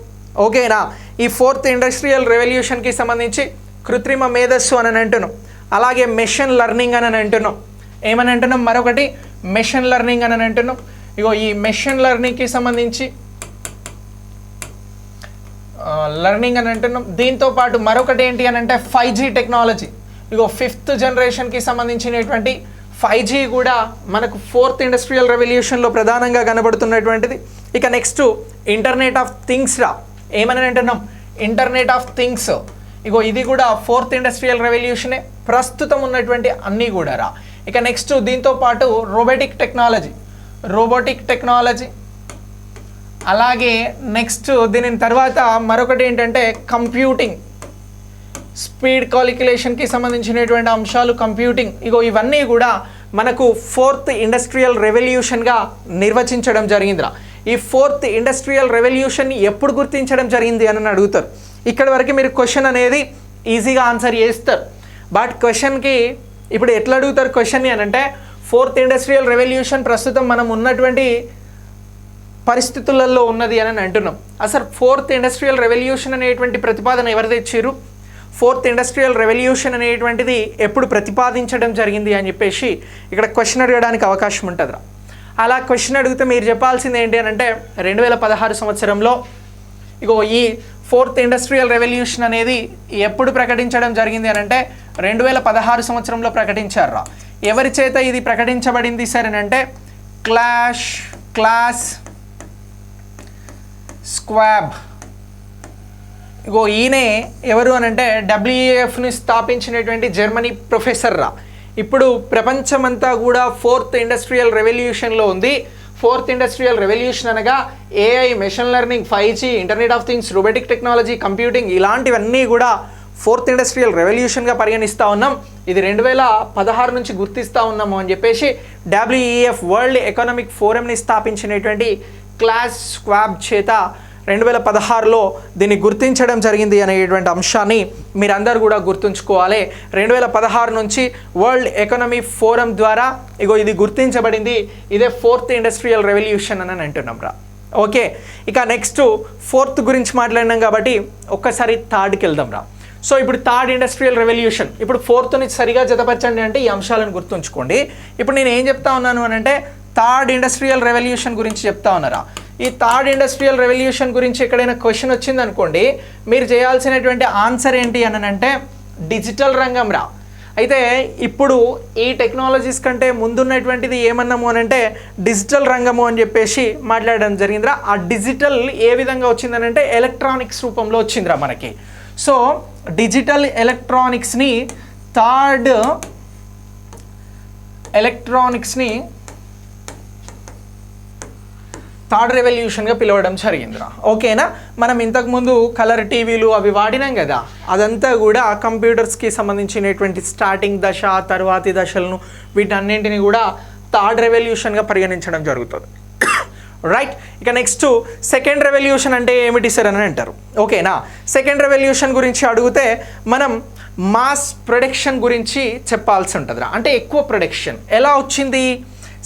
ఓకేనా? ఈ 4th ఇండస్ట్రియల్ రెవల్యూషన్కి సంబంధించి కృత్రిమ మేధస్సు అని అంటున్నాం, అలాగే మెషిన్ లెర్నింగ్ అని అంటున్నాం. ఏమని అంటున్నాం? మరొకటి మెషిన్ లెర్నింగ్ అని అంటున్నాం. ఇగో ఈ మెషిన్ లెర్నింగ్కి సంబంధించి లెర్నింగ్ అని అంటున్నాం. దీంతో పాటు మరొకటి ఏంటి అని అంటే 5G టెక్నాలజీ. ఇగో 5th జనరేషన్కి సంబంధించినటువంటి 5G కూడా మనకు 4th ఇండస్ట్రియల్ రెవల్యూషన్లో ప్రధానంగా కనబడుతున్నటువంటిది. ఇక నెక్స్ట్ ఇంటర్నెట్ ఆఫ్ థింగ్స్ రా. ఏమని అంటున్నాం? Internet of things. ఇగో ఇది కూడా 4th ఇండస్ట్రియల్ రెవల్యూషనే. ప్రస్తుతం ఉన్నటువంటి అన్నీ కూడా రా. ఇక నెక్స్ట్ దీంతో పాటు రోబోటిక్ టెక్నాలజీ, అలాగే నెక్స్ట్ దీని తర్వాత మరొకటి ఏంటంటే కంప్యూటింగ్, స్పీడ్ కాలిక్యులేషన్కి సంబంధించినటువంటి అంశాలు, కంప్యూటింగ్. ఇవన్నీ కూడా మనకు 4th ఇండస్ట్రియల్ రెవల్యూషన్గా నిర్వచించడం జరిగిందిరా. ఈ 4th ఇండస్ట్రియల్ రెవల్యూషన్ ఎప్పుడు గుర్తించడం జరిగింది అని అడుగుతారు. ఇక్కడ వరకు మీరు క్వశ్చన్ అనేది ఈజీగా ఆన్సర్ చేస్తారు. బట్ క్వశ్చన్కి ఇప్పుడు ఎట్లా అడుగుతారు క్వశ్చన్ని అని అంటే 4th ఇండస్ట్రియల్ రెవల్యూషన్ ప్రస్తుతం మనం ఉన్నటువంటి పరిస్థితులలో ఉన్నది అని అంటున్నాం. అసలు 4th ఇండస్ట్రియల్ రెవల్యూషన్ అనేటువంటి ప్రతిపాదన ఎవరు తెచ్చారు, 4th ఇండస్ట్రియల్ రెవల్యూషన్ అనేటువంటిది ఎప్పుడు ప్రతిపాదించడం జరిగింది అని చెప్పేసి ఇక్కడ క్వశ్చన్ అడగడానికి అవకాశం ఉంటుందిరా. అలా క్వశ్చన్ అడిగితే మీరు చెప్పాల్సింది ఏంటి అని అంటే 2016 సంవత్సరంలో ఈ 4th ఇండస్ట్రియల్ రెవల్యూషన్ అనేది ఎప్పుడు ప్రకటించడం జరిగింది అని అంటే 2016 సంవత్సరంలో ప్రకటించారా. ఎవరి చేత ఇది ప్రకటించబడింది సార్ అని అంటే క్లాస్ స్క్వాబ్. ఈయనే ఎవరు అని అంటే WEFని స్థాపించినటువంటి జర్మనీ ప్రొఫెసర్ రా. ఇప్పుడు ప్రపంచమంతా కూడా 4th ఇండస్ట్రియల్ రెవల్యూషన్లో ఉంది. 4th ఇండస్ట్రియల్ రెవల్యూషన్ అనగా AI, machine learning, 5G, internet of things, robotic technology, computing ఇలాంటివన్నీ కూడా 4th ఇండస్ట్రియల్ రెవల్యూషన్గా పరిగణిస్తూ ఉన్నాం. ఇది 2016 నుంచి గుర్తిస్తూ ఉన్నాము అని చెప్పేసి WEF వరల్డ్ ఎకనామిక్ ఫోరంని స్థాపించినటువంటి క్లాస్ స్క్వాబ్ చేత 2016లో దీన్ని గుర్తించడం జరిగింది అనేటువంటి అంశాన్ని మీరందరూ కూడా గుర్తుంచుకోవాలి. 2016 నుంచి వరల్డ్ ఎకనామిక్ ఫోరం ద్వారా ఇది గుర్తించబడింది. ఇదే 4th ఇండస్ట్రియల్ రెవల్యూషన్ అని అంటున్నాం రా. ఓకే, ఇక నెక్స్ట్ 4th గురించి మాట్లాడినాం కాబట్టి ఒక్కసారి 3rdకి వెళ్దాం రా. సో ఇప్పుడు 3rd ఇండస్ట్రియల్ రెవల్యూషన్, ఇప్పుడు 4th సరిగా జతపరచండి అంటే ఈ అంశాలను గుర్తుంచుకోండి. ఇప్పుడు నేను ఏం చెప్తా ఉన్నాను అని అంటే 3rd ఇండస్ట్రియల్ రెవల్యూషన్ గురించి చెప్తా ఉన్నారా. ఈ 3rd ఇండస్ట్రియల్ రెవల్యూషన్ గురించి ఎక్కడైనా క్వశ్చన్ వచ్చింది అనుకోండి, మీరు చేయాల్సినటువంటి ఆన్సర్ ఏంటి అని అంటే డిజిటల్ రంగం రా. అయితే ఇప్పుడు ఈ టెక్నాలజీస్ కంటే ముందున్నటువంటిది ఏమన్నాము అని అంటే డిజిటల్ రంగము అని చెప్పేసి మాట్లాడడం జరిగిందిరా. ఆ డిజిటల్ ఏ విధంగా వచ్చిందని అంటే ఎలక్ట్రానిక్స్ రూపంలో వచ్చిందిరా మనకి. సో డిజిటల్ ఎలక్ట్రానిక్స్ని 3rd రెవల్యూషన్గా పిలవడం జరిగిందిరా. ఓకేనా, మనం ఇంతకుముందు కలర్ టీవీలు అవి వాడినాం కదా, అదంతా కూడా కంప్యూటర్స్కి సంబంధించినటువంటి స్టార్టింగ్ దశ, తర్వాతి దశలను వీటన్నింటినీ కూడా 3rd రెవల్యూషన్గా పరిగణించడం జరుగుతుంది. రైట్, ఇక నెక్స్ట్ 2nd రెవల్యూషన్ అంటే ఏమిటి సార్ అని అంటారు. ఓకేనా, 2nd రెవల్యూషన్ గురించి అడిగితే మనం మాస్ ప్రొడక్షన్ గురించి చెప్పాల్సి ఉంటుందిరా. అంటే ఎక్కువ ప్రొడక్షన్ ఎలా వచ్చింది,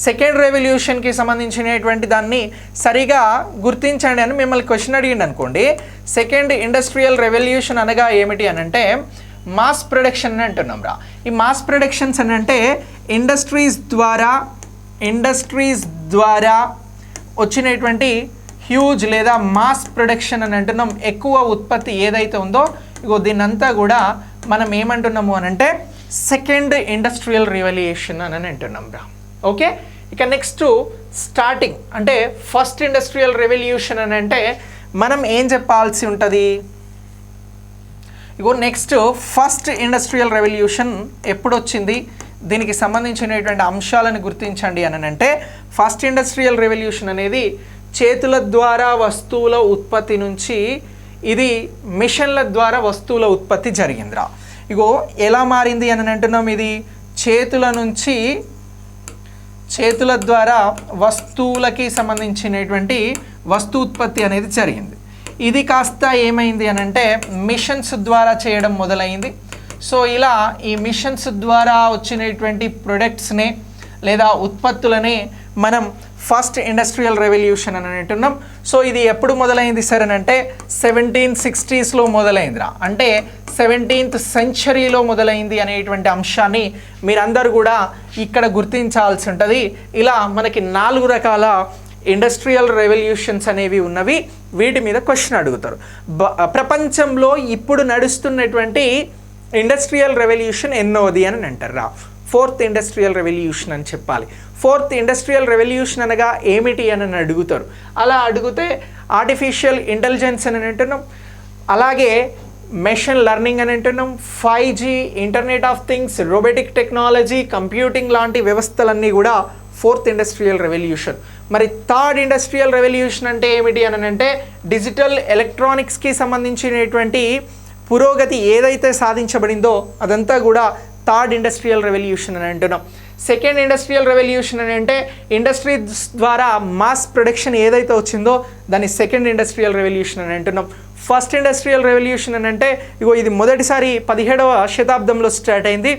2nd రెవల్యూషన్కి సంబంధించినటువంటి దాన్ని సరిగా గుర్తించండి అని మిమ్మల్ని క్వశ్చన్ అడిగింది అనుకోండి. 2nd ఇండస్ట్రియల్ రెవల్యూషన్ అనగా ఏమిటి అని అంటే మాస్ ప్రొడక్షన్ అని అంటున్నాం రా. ఈ మాస్ ప్రొడక్షన్స్ అని అంటే ఇండస్ట్రీస్ ద్వారా వచ్చినటువంటి హ్యూజ్ లేదా మాస్ ప్రొడక్షన్ అని అంటున్నాం. ఎక్కువ ఉత్పత్తి ఏదైతే ఉందో దీన్నంతా కూడా మనం ఏమంటున్నాము అని అంటే 2nd ఇండస్ట్రియల్ రెవల్యూషన్ అని అంటున్నాం రా. ఓకే, ఇక నెక్స్ట్ స్టార్టింగ్ అంటే 1st ఇండస్ట్రియల్ రెవల్యూషన్ అని అంటే మనం ఏం చెప్పాల్సి ఉంటుంది. నెక్స్ట్ 1st ఇండస్ట్రియల్ రెవల్యూషన్ ఎప్పుడు వచ్చింది, దీనికి సంబంధించినటువంటి అంశాలను గుర్తించండి అని అంటే 1st ఇండస్ట్రియల్ రెవల్యూషన్ అనేది చేతుల ద్వారా వస్తువుల ఉత్పత్తి నుంచి ఇది మిషన్ల ద్వారా వస్తువుల ఉత్పత్తి జరిగిందిరా. ఎలా మారింది అని అంటున్నాం, ఇది చేతుల ద్వారా వస్తువులకి సంబంధించినటువంటి వస్తు ఉత్పత్తి అనేది జరిగింది. ఇది కాస్త ఏమైంది అని అంటే మిషన్స్ ద్వారా చేయడం మొదలైంది. సో ఇలా ఈ మిషన్స్ ద్వారా వచ్చినటువంటి ప్రొడక్ట్స్ని లేదా ఉత్పత్తులని మనం 1st ఇండస్ట్రియల్ రెవల్యూషన్ అని అంటున్నాం. సో ఇది ఎప్పుడు మొదలైంది సార్ అని అంటే 1760స్లో మొదలైందిరా. అంటే 17th సెంచరీలో మొదలైంది అనేటువంటి అంశాన్ని మీరందరూ కూడా ఇక్కడ గుర్తించాల్సి ఉంటుంది. ఇలా మనకి 4 రకాల ఇండస్ట్రియల్ రెవల్యూషన్స్ అనేవి ఉన్నవి. వీటి మీద క్వశ్చన్ అడుగుతారు. ప్రపంచంలో ఇప్పుడు నడుస్తున్నటువంటి ఇండస్ట్రియల్ రెవల్యూషన్ ఎన్నోది అని అంటారా. 4th ఇండస్ట్రియల్ రెవల్యూషన్ అని చెప్పాలి. 4th ఇండస్ట్రియల్ రెవల్యూషన్ అనగా ఏమిటి అని అడుగుతారు. అలా అడిగితే ఆర్టిఫిషియల్ ఇంటెలిజెన్స్ అని అంటున్నాం. అలాగే మెషిన్ లెర్నింగ్ అని అంటున్నాం, 5G, internet of things, robotic technology, computing లాంటి వ్యవస్థలన్నీ కూడా ఫోర్త్ ఇండస్ట్రియల్ రెవల్యూషన్. మరి థర్డ్ ఇండస్ట్రియల్ రెవల్యూషన్ అంటే ఏమిటి అని అంటే డిజిటల్ ఎలక్ట్రానిక్స్కి సంబంధించినటువంటి పురోగతి ఏదైతే సాధించబడిందో అదంతా కూడా థర్డ్ ఇండస్ట్రియల్ రెవల్యూషన్ అని అంటున్నాం. సెకండ్ ఇండస్ట్రియల్ రెవల్యూషన్ అని అంటే ఇండస్ట్రీస్ ద్వారా మాస్ ప్రొడక్షన్ ఏదైతే వచ్చిందో దాన్ని సెకండ్ ఇండస్ట్రియల్ రెవల్యూషన్ అని అంటున్నాం. ఫస్ట్ ఇండస్ట్రియల్ రెవల్యూషన్ అని అంటే ఇది మొదటిసారి 17వ శతాబ్దంలో స్టార్ట్ అయింది.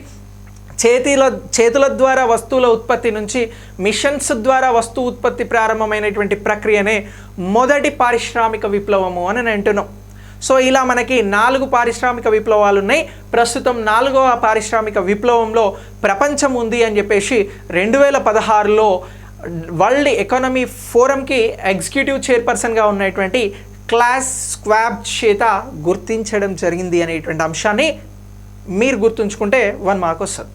చేతుల ద్వారా వస్తువుల ఉత్పత్తి నుంచి మిషన్స్ ద్వారా వస్తు ఉత్పత్తి ప్రారంభమైనటువంటి ప్రక్రియనే మొదటి పారిశ్రామిక విప్లవము అని అంటున్నాం. సో ఇలా మనకి 4 పారిశ్రామిక విప్లవాలు ఉన్నాయి. ప్రస్తుతం 4వ పారిశ్రామిక విప్లవంలో ప్రపంచం ఉంది అని చెప్పేసి 2016లో వరల్డ్ ఎకానమీ ఫోరంకి ఎగ్జిక్యూటివ్ చైర్పర్సన్గా ఉన్నటువంటి క్లాస్ స్క్వాబ్ చేత గుర్తించడం జరిగింది అనేటువంటి అంశాన్ని మీరు గుర్తుంచుకుంటే 1 మార్క్ వస్తుంది.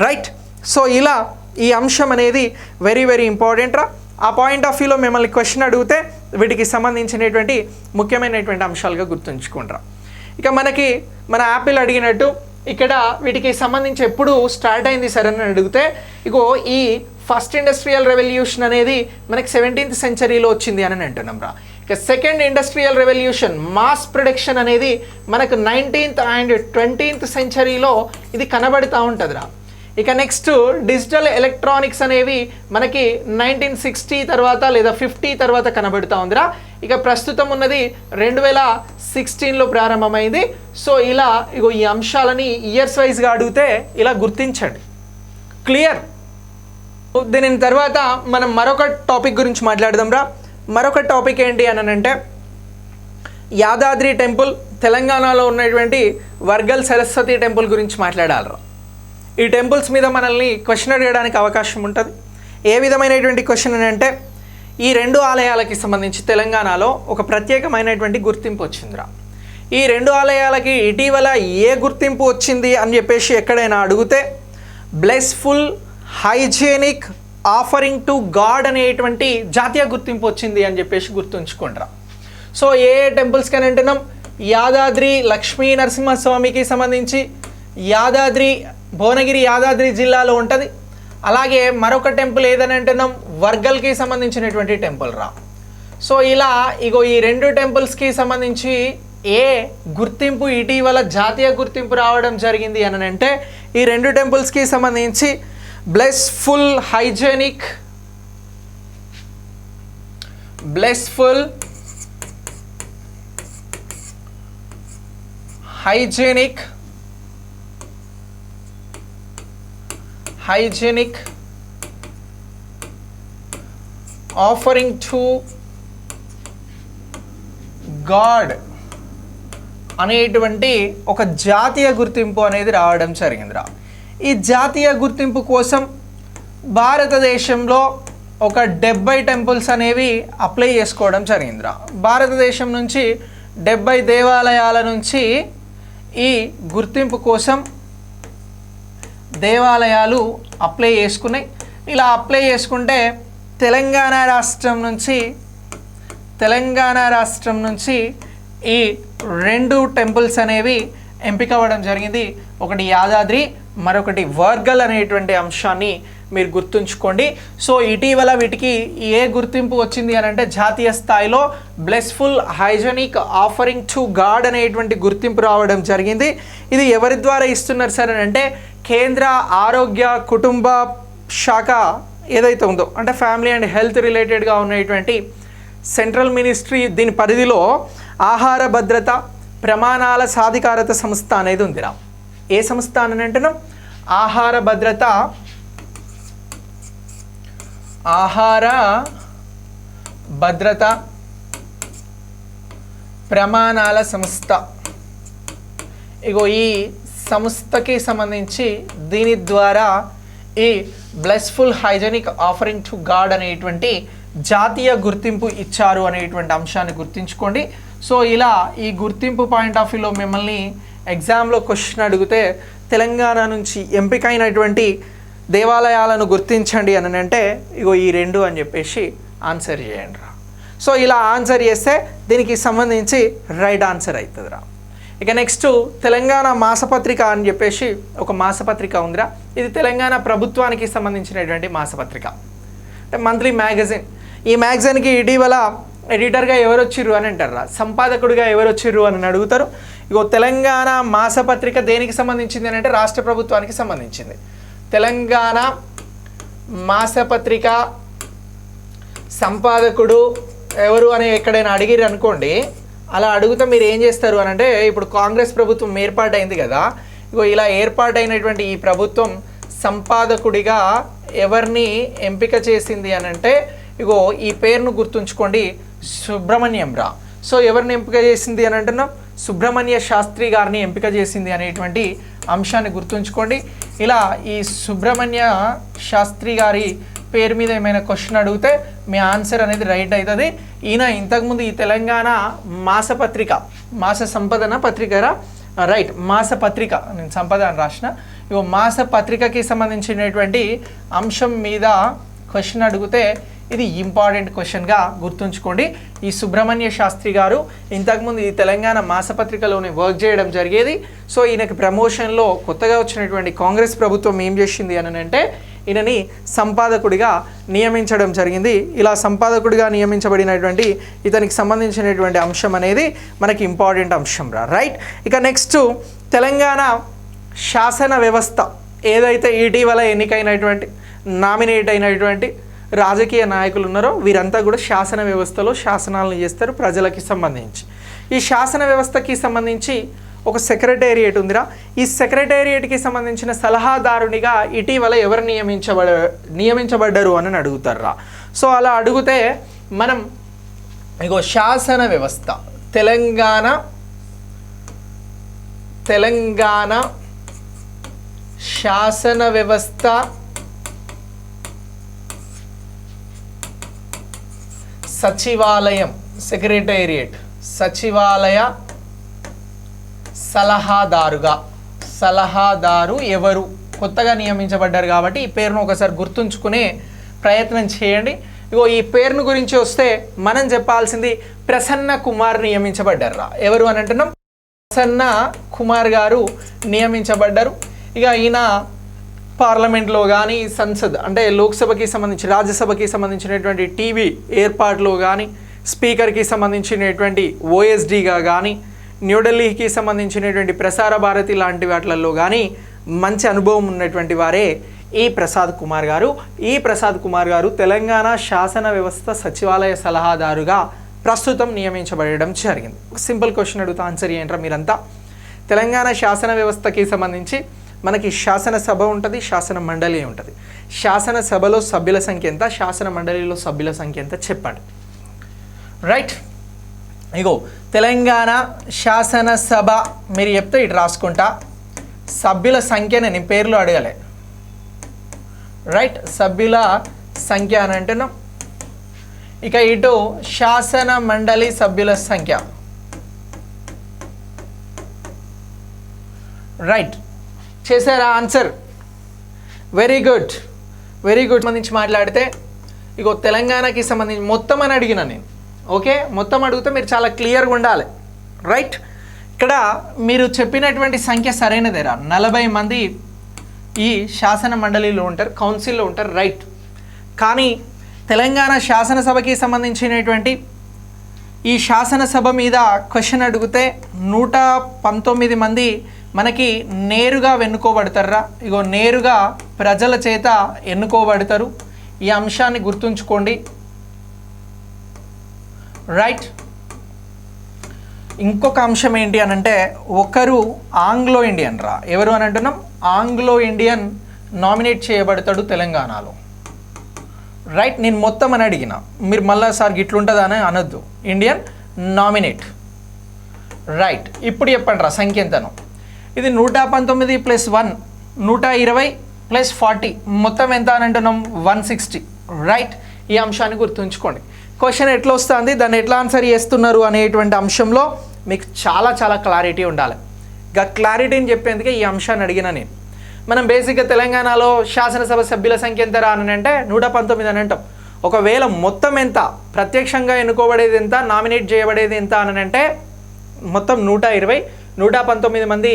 రైట్. సో ఇలా ఈ అంశం అనేది వెరీ వెరీ ఇంపార్టెంట్ రా. ఆ పాయింట్ ఆఫ్ వ్యూలో మిమ్మల్ని క్వశ్చన్ అడిగితే వీటికి సంబంధించినటువంటి ముఖ్యమైనటువంటి అంశాలుగా గుర్తుంచుకుంటారా. ఇక మనకి మన యాపిల్ అడిగినట్టు ఇక్కడ వీటికి సంబంధించి ఎప్పుడు స్టార్ట్ అయింది సరే అని అడిగితే ఈ ఫస్ట్ ఇండస్ట్రియల్ రెవల్యూషన్ అనేది మనకి 17th సెంచరీలో వచ్చింది అని అంటున్నాం రా. ఇక second industrial revolution mass production అనేది మనకు 19th అండ్ 20th సెంచరీలో ఇది కనబడుతూ ఉంటుంది రా. ఇక నెక్స్ట్ డిజిటల్ ఎలక్ట్రానిక్స్ అనేవి మనకి 1960 తర్వాత లేదా 50 తర్వాత కనబడుతూ ఉందిరా. ఇక ప్రస్తుతం ఉన్నది 2016లో ప్రారంభమైంది. సో ఇలా ఈ అంశాలని ఇయర్స్ వైజ్గా అడిగితే ఇలా గుర్తించండి. క్లియర్. దీని తర్వాత మనం మరొక టాపిక్ గురించి మాట్లాడదాం రా. మరొక టాపిక్ ఏంటి అని అంటే యాదాద్రి టెంపుల్, తెలంగాణలో ఉన్నటువంటి వర్గల్ సరస్వతి టెంపుల్ గురించి మాట్లాడాలరా. ఈ టెంపుల్స్ మీద మనల్ని క్వశ్చన్ అడగడానికి అవకాశం ఉంటుంది. ఏ విధమైనటువంటి క్వశ్చన్ అని అంటే ఈ 2 ఆలయాలకి సంబంధించి తెలంగాణలో ఒక ప్రత్యేకమైనటువంటి గుర్తింపు వచ్చిందిరా. ఈ 2 ఆలయాలకి ఇటీవల ఏ గుర్తింపు వచ్చింది అని చెప్పేసి ఎక్కడైనా అడిగితే blissful hygienic offering to God అనేటువంటి జాతీయ గుర్తింపు వచ్చింది అని చెప్పేసి గుర్తుంచుకుంటారా. సో ఏ టెంపుల్స్కి అని అంటున్నాం, యాదాద్రి లక్ష్మీ నరసింహస్వామికి సంబంధించి యాదాద్రి భువనగిరి యాదాద్రి జిల్లాలో ఉంటుంది. అలాగే మరొక టెంపుల్ ఏదని అంటున్నాం వర్గల్కి సంబంధించినటువంటి టెంపుల్ రా. సో ఇలా ఈ 2 టెంపుల్స్కి సంబంధించి ఏ గుర్తింపు ఇటీవల జాతీయ గుర్తింపు రావడం జరిగింది అని అంటే ఈ 2 టెంపుల్స్కి సంబంధించి blissful hygienic offering to God అనేటువంటి ఒక జాతీయ గుర్తింపు అనేది రావడం జరిగిందిరా. ఈ జాతీయ గుర్తింపు కోసం భారతదేశంలో ఒక 70 టెంపుల్స్ అనేవి అప్లై చేసుకోవడం జరిగిందిరా. భారతదేశం నుంచి 70 దేవాలయాల నుంచి ఈ గుర్తింపు కోసం దేవాలయాలు అప్లై చేసుకున్నాయి. ఇలా అప్లై చేసుకుంటే తెలంగాణ రాష్ట్రం నుంచి ఈ 2 టెంపుల్స్ అనేవి ఎంపిక అవ్వడం జరిగింది. ఒకటి యాదాద్రి, మరొకటి వర్గల్ అనేటువంటి అంశాన్ని మీరు గుర్తుంచుకోండి. సో ఇటీవల వీటికి ఏ గుర్తింపు వచ్చింది అని అంటే జాతీయ స్థాయిలో blissful hygienic offering to God అనేటువంటి గుర్తింపు రావడం జరిగింది. ఇది ఎవరి ద్వారా ఇస్తున్నారు సార్ అని అంటే కేంద్ర ఆరోగ్య కుటుంబ శాఖ ఏదైతే ఉందో అంటే ఫ్యామిలీ అండ్ హెల్త్ రిలేటెడ్గా ఉన్నటువంటి సెంట్రల్ మినిస్ట్రీ దీని పరిధిలో ఆహార భద్రత ప్రమాణాల సాధికారత సంస్థ అనేది ఉందిరా. ఏ సంస్థ అని అంటున్నాం? ఆహార భద్రత ప్రమాణాల సంస్థ. ఈ సంస్థకి సంబంధించి దీని ద్వారా ఈ blissful hygienic offering to God అనేటువంటి జాతీయ గుర్తింపు ఇచ్చారు అనేటువంటి అంశాన్ని గుర్తుంచుకోండి. సో ఇలా ఈ గుర్తింపు పాయింట్ ఆఫ్ వ్యూలో మిమ్మల్ని ఎగ్జామ్లో క్వశ్చన్ అడిగితే తెలంగాణ నుంచి ఎంపికైనటువంటి దేవాలయాలను గుర్తించండి అని అంటే ఈ 2 అని చెప్పేసి ఆన్సర్ చేయండి రా. సో ఇలా ఆన్సర్ చేస్తే దీనికి సంబంధించి రైట్ ఆన్సర్ అవుతుంది రా. ఇక నెక్స్ట్ తెలంగాణ మాసపత్రిక అని చెప్పేసి ఒక మాసపత్రిక ఉందిరా. ఇది తెలంగాణ ప్రభుత్వానికి సంబంధించినటువంటి మాసపత్రిక, అంటే మంత్లీ మ్యాగజైన్. ఈ మ్యాగజైన్కి ఇటీవల ఎడిటర్గా ఎవరు వచ్చిర్రు అని అంటారా, సంపాదకుడిగా ఎవరు వచ్చిర్రు అని అడుగుతారు. ఇగో తెలంగాణ మాసపత్రిక దేనికి సంబంధించింది అని అంటే రాష్ట్ర ప్రభుత్వానికి సంబంధించింది. తెలంగాణ మాసపత్రిక సంపాదకుడు ఎవరు అని ఎక్కడైనా అడిగిరు అనుకోండి, అలా అడిగితే మీరు ఏం చేస్తారు అని అంటే, ఇప్పుడు కాంగ్రెస్ ప్రభుత్వం ఏర్పాటైంది కదా, ఇగో ఇలా ఏర్పాటైనటువంటి ఈ ప్రభుత్వం సంపాదకుడిగా ఎవరిని ఎంపిక చేసింది అని అంటే, ఇగో ఈ పేరును గుర్తుంచుకోండి, సుబ్రహ్మణ్యం రా. సో ఎవరిని ఎంపిక చేసింది అని అంటున్నాం, సుబ్రహ్మణ్య శాస్త్రి గారిని ఎంపిక చేసింది అనేటువంటి అంశాన్ని గుర్తుంచుకోండి. ఇలా ఈ సుబ్రహ్మణ్య శాస్త్రి గారి పేరు మీద ఏమైనా క్వశ్చన్ అడిగితే మీ ఆన్సర్ అనేది రైట్ అవుతుంది. ఈయన ఇంతకుముందు ఈ తెలంగాణ మాసపత్రిక, మాస సంపదన పత్రికరా, రైట్, మాసపత్రిక, నేను సంపద అని రాసిన, ఇగో మాసపత్రికకి సంబంధించినటువంటి అంశం మీద క్వశ్చన్ అడిగితే ఇది ఇంపార్టెంట్ క్వశ్చన్గా గుర్తుంచుకోండి. ఈ సుబ్రహ్మణ్య శాస్త్రి గారు ఇంతకుముందు ఈ తెలంగాణ మాసపత్రికలోనే వర్క్ చేయడం జరిగేది. సో ఈయనకి ప్రమోషన్లో కొత్తగా వచ్చినటువంటి కాంగ్రెస్ ప్రభుత్వం ఏం చేసింది అని అంటే, ఈయనని సంపాదకుడిగా నియమించడం జరిగింది. ఇలా సంపాదకుడిగా నియమించబడినటువంటి ఇతనికి సంబంధించినటువంటి అంశం అనేది మనకి ఇంపార్టెంట్ అంశం రా, రైట్. ఇక నెక్స్ట్ తెలంగాణ శాసన వ్యవస్థ ఏదైతే ఇటీవల ఎన్నికైనటువంటి నామినేట్ అయినటువంటి రాజకీయ నాయకులు ఉన్నారో వీరంతా కూడా శాసన వ్యవస్థలో శాసనాలను చేస్తారు ప్రజలకి సంబంధించి. ఈ శాసన వ్యవస్థకి సంబంధించి ఒక సెక్రటేరియట్ ఉందిరా. ఈ సెక్రటేరియట్కి సంబంధించిన సలహాదారునిగా ఇటీవల ఎవరు నియమించబడ్డారు అని అడుగుతారా. సో అలా అడిగితే మనం ఇగో శాసన వ్యవస్థ తెలంగాణ శాసన వ్యవస్థ సచివాలయం, సెక్రటేరియట్, సచివాలయ సలహాదారు ఎవరు కొత్తగా నియమించబడ్డారు కాబట్టి ఈ పేరును ఒకసారి గుర్తుంచుకునే ప్రయత్నం చేయండి. ఇగో ఈ పేరును గురించి వస్తే మనం చెప్పాల్సింది ప్రసన్న కుమార్ నియమించబడ్డారు. ఎవరు అని అంటున్నాం, ప్రసన్న కుమార్ గారు నియమించబడ్డారు. ఇక ఈయన పార్లమెంట్లో కానీ సంసద్ అంటే లోక్సభకి సంబంధించి రాజ్యసభకి సంబంధించినటువంటి టీవీ ఏర్పాటులో కానీ స్పీకర్కి సంబంధించినటువంటి ఓఎస్డీగా కానీ న్యూఢిల్లీకి సంబంధించినటువంటి ప్రసార భారతి లాంటి వాటిల్లో కానీ మంచి అనుభవం ఉన్నటువంటి వారే ఈ ప్రసాద్ కుమార్ గారు. ఈ ప్రసాద్ కుమార్ గారు తెలంగాణ శాసన వ్యవస్థ సచివాలయ సలహాదారుగా ప్రస్తుతం నియమించబడడం జరిగింది. ఒక సింపుల్ క్వశ్చన్ అడుగుతా, ఆన్సర్ ఏంట్రా మీరంతా. తెలంగాణ శాసన వ్యవస్థకి సంబంధించి మనకి శాసనసభ ఉంటుంది, శాసన మండలి ఉంటుంది. శాసనసభలో సభ్యుల సంఖ్య ఎంత, శాసన మండలిలో సభ్యుల సంఖ్య ఎంత చెప్పండి, రైట్. ఇగో తెలంగాణ శాసనసభ మీరు చెప్తే ఇటు రాసుకుంటా, సభ్యుల సంఖ్యనే నేను పేర్లు అడగలే, రైట్, సభ్యుల సంఖ్య అని అంటున్నాం. ఇక ఇటు శాసన మండలి సభ్యుల సంఖ్య, రైట్. చేశారా answer? Very good, very good. సంబంధించి మాట్లాడితే ఇగో తెలంగాణకి సంబంధించి మొత్తం అని అడిగిన నేను, ఓకే, మొత్తం అడిగితే మీరు చాలా క్లియర్గా ఉండాలి, రైట్. ఇక్కడ మీరు చెప్పినటువంటి సంఖ్య సరైనదేరా, 40 మంది ఈ శాసన మండలిలో ఉంటారు, కౌన్సిల్లో ఉంటారు, రైట్. కానీ తెలంగాణ శాసనసభకి సంబంధించినటువంటి ఈ శాసనసభ మీద క్వశ్చన్ అడిగితే 119 మంది మనకి నేరుగా ఎన్నుకోబడతారా. ఇగో నేరుగా ప్రజల చేత ఎన్నుకోబడతారు. ఈ అంశాన్ని గుర్తుంచుకోండి, రైట్. ఇంకొక అంశం ఏంటి అని అంటే, ఒకరు ఆంగ్లో ఇండియన్ రా. ఎవరు అని అంటున్నాం, ఆంగ్లో ఇండియన్ నామినేట్ చేయబడతాడు తెలంగాణలో, రైట్. నేను మొత్తం అని అడిగిన, మీరు మళ్ళా సార్ గిట్లుంటుందా అని అనొద్దు, ఇండియన్ నామినేట్, రైట్. ఇప్పుడు చెప్పండి రా సంఖ్య ఎంతను. ఇది 119 + 1 120 + 40 మొత్తం ఎంత అని అంటున్నాం, 160, రైట్. ఈ అంశాన్ని గుర్తుంచుకోండి. క్వశ్చన్ ఎట్లా వస్తుంది, దాన్ని ఎట్లా ఆన్సర్ చేస్తున్నారు అనేటువంటి అంశంలో మీకు చాలా చాలా క్లారిటీ ఉండాలి. ఇక క్లారిటీని చెప్పేందుకే ఈ అంశాన్ని అడిగిన నేను. మనం బేసిక్గా తెలంగాణలో శాసనసభ సభ్యుల సంఖ్య ఎంత రా అని అంటే 119 అని అంటాం. ఒకవేళ మొత్తం ఎంత, ప్రత్యక్షంగా ఎన్నుకోబడేది ఎంత, నామినేట్ చేయబడేది ఎంత అని అంటే మొత్తం 120 119 మంది